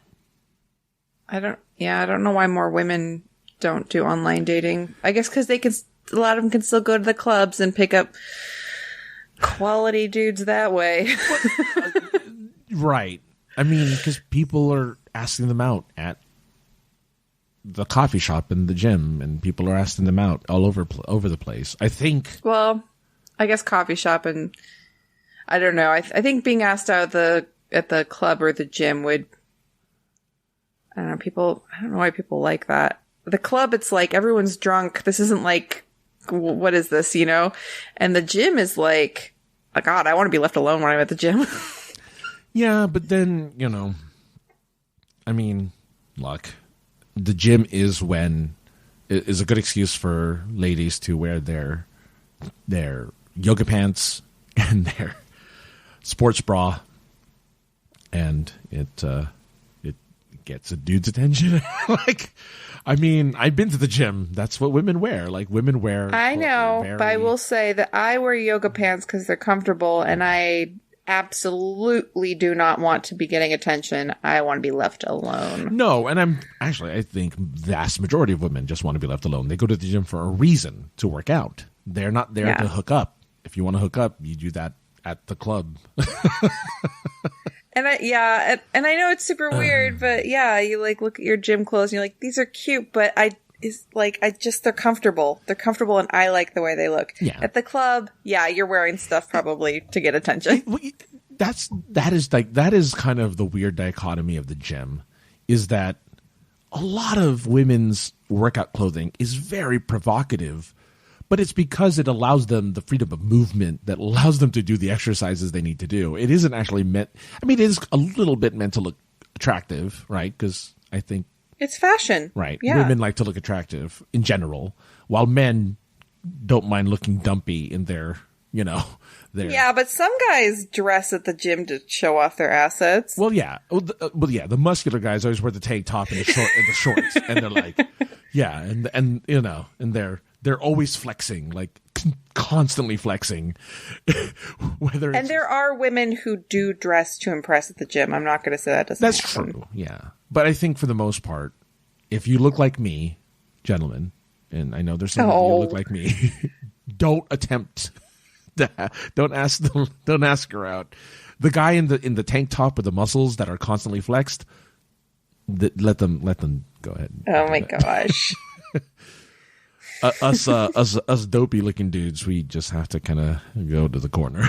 I don't know why more women don't do online dating. I guess because a lot of them can still go to the clubs and pick up quality dudes that way. Right. I mean, because people are asking them out at the coffee shop and the gym, and people are asking them out all over the place. I think. Well, I guess coffee shop, and I don't know. I think being asked out at the club or the gym would, I don't know, I don't know why people like that. The club, it's like everyone's drunk. This isn't like, what is this, And the gym is like, oh God, I want to be left alone when I'm at the gym. Yeah, but then, I mean, look, the gym is a good excuse for ladies to wear their yoga pants and their sports bra, and it gets a dude's attention. Like, I mean, I've been to the gym. That's what women wear. Like, women wear. I know, but I will say that I wear yoga pants because they're comfortable, and I absolutely do not want to be getting attention. I want to be left alone. No, and I think vast majority of women just want to be left alone. They go to the gym for a reason, to work out. They're not there to hook up. If you want to hook up, you do that at the club. And I know it's super weird, but yeah, you like look at your gym clothes and you're like, these are cute, but they're comfortable. They're comfortable, and I like the way they look. Yeah. At the club, yeah, you're wearing stuff probably to get attention. That is kind of the weird dichotomy of the gym, is that a lot of women's workout clothing is very provocative, but it's because it allows them the freedom of movement that allows them to do the exercises they need to do. It isn't actually meant, I mean, it is a little bit meant to look attractive, right? Because I think it's fashion. Right. Yeah. Women like to look attractive in general, while men don't mind looking dumpy in their. Yeah, but some guys dress at the gym to show off their assets. Well, yeah. The muscular guys always wear the tank top and the shorts, and they're like, Yeah, and you know, and they're always flexing, like constantly flexing. And there are women who do dress to impress at the gym. I'm not going to say that doesn't That's happen. true, yeah. But I think for the most part, if you look like me, gentlemen, and I know there's some of you who look like me, don't attempt that. Don't ask her out. The guy in the tank top with the muscles that are constantly flexed, let them go ahead. Oh my gosh. Us dopey looking dudes, we just have to kind of go to the corner,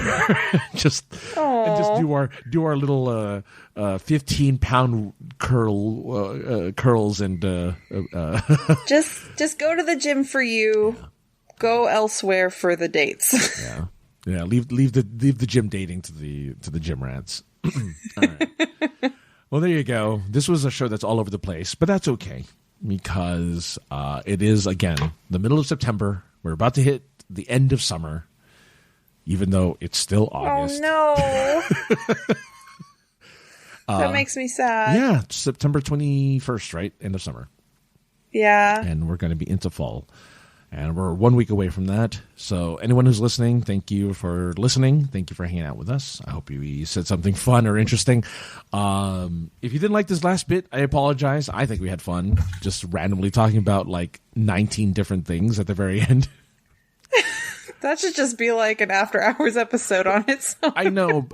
just do our little 15-pound curls and just go to the gym for you. Yeah. Go elsewhere for the dates. Yeah. Leave the gym dating to the gym rats. All right. Well, there you go. This was a show that's all over the place, but that's okay. Because it is, again, the middle of September. We're about to hit the end of summer, even though it's still August. Oh, no. That makes me sad. Yeah, it's September 21st, right? End of summer. Yeah. And we're going to be into fall. And we're 1 week away from that. So anyone who's listening, thank you for listening. Thank you for hanging out with us. I hope you said something fun or interesting. If you didn't like this last bit, I apologize. I think we had fun just randomly talking about like 19 different things at the very end. That should just be like an after hours episode on its own. I know.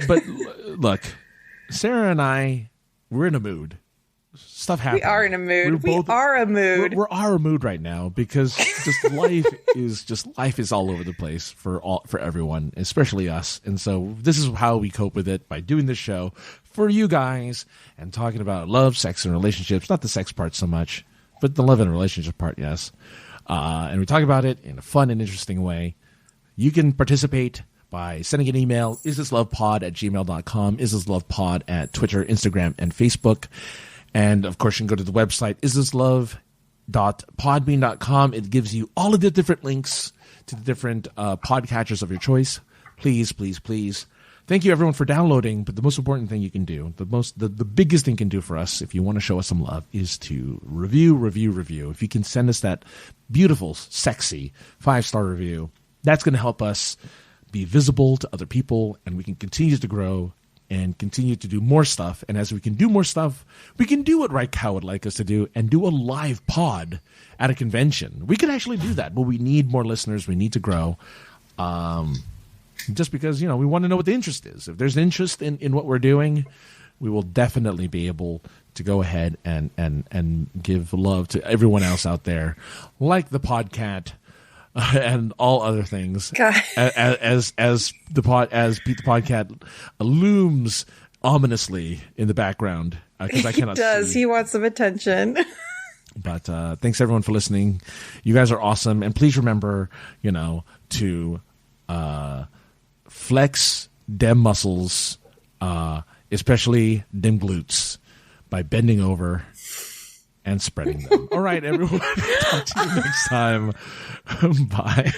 But look, Sarah and I, we're in a mood. Stuff happens. We are in a mood. We are a mood. We're a mood right now because life is all over the place for everyone, especially us. And so this is how we cope with it, by doing this show for you guys and talking about love, sex, and relationships. Not the sex part so much, but the love and relationship part, yes. And we talk about it in a fun and interesting way. You can participate by sending an email, isthislovepod@gmail.com, isthislovepod at Twitter, Instagram, and Facebook. And, of course, you can go to the website, isthislove.podbean.com. It gives you all of the different links to the different podcatchers of your choice. Please, please, please. Thank you, everyone, for downloading. But the most important thing you can do, the biggest thing you can do for us, if you want to show us some love, is to review. If you can send us that beautiful, sexy 5-star review, that's going to help us be visible to other people, and we can continue to grow and continue to do more stuff. And as we can do more stuff, we can do what Right Cow would like us to do and do a live pod at a convention. We could actually do that, but we need more listeners. We need to grow. Just because, we want to know what the interest is. If there's interest in what we're doing, we will definitely be able to go ahead and give love to everyone else out there, like the Podcat, and all other things. As Pete the Podcat looms ominously in the background, because I cannot. He does. See. He wants some attention. But thanks everyone for listening. You guys are awesome, and please remember, to flex dem muscles, especially dem glutes, by bending over and spreading them. All right, everyone. Talk to you next time. Bye.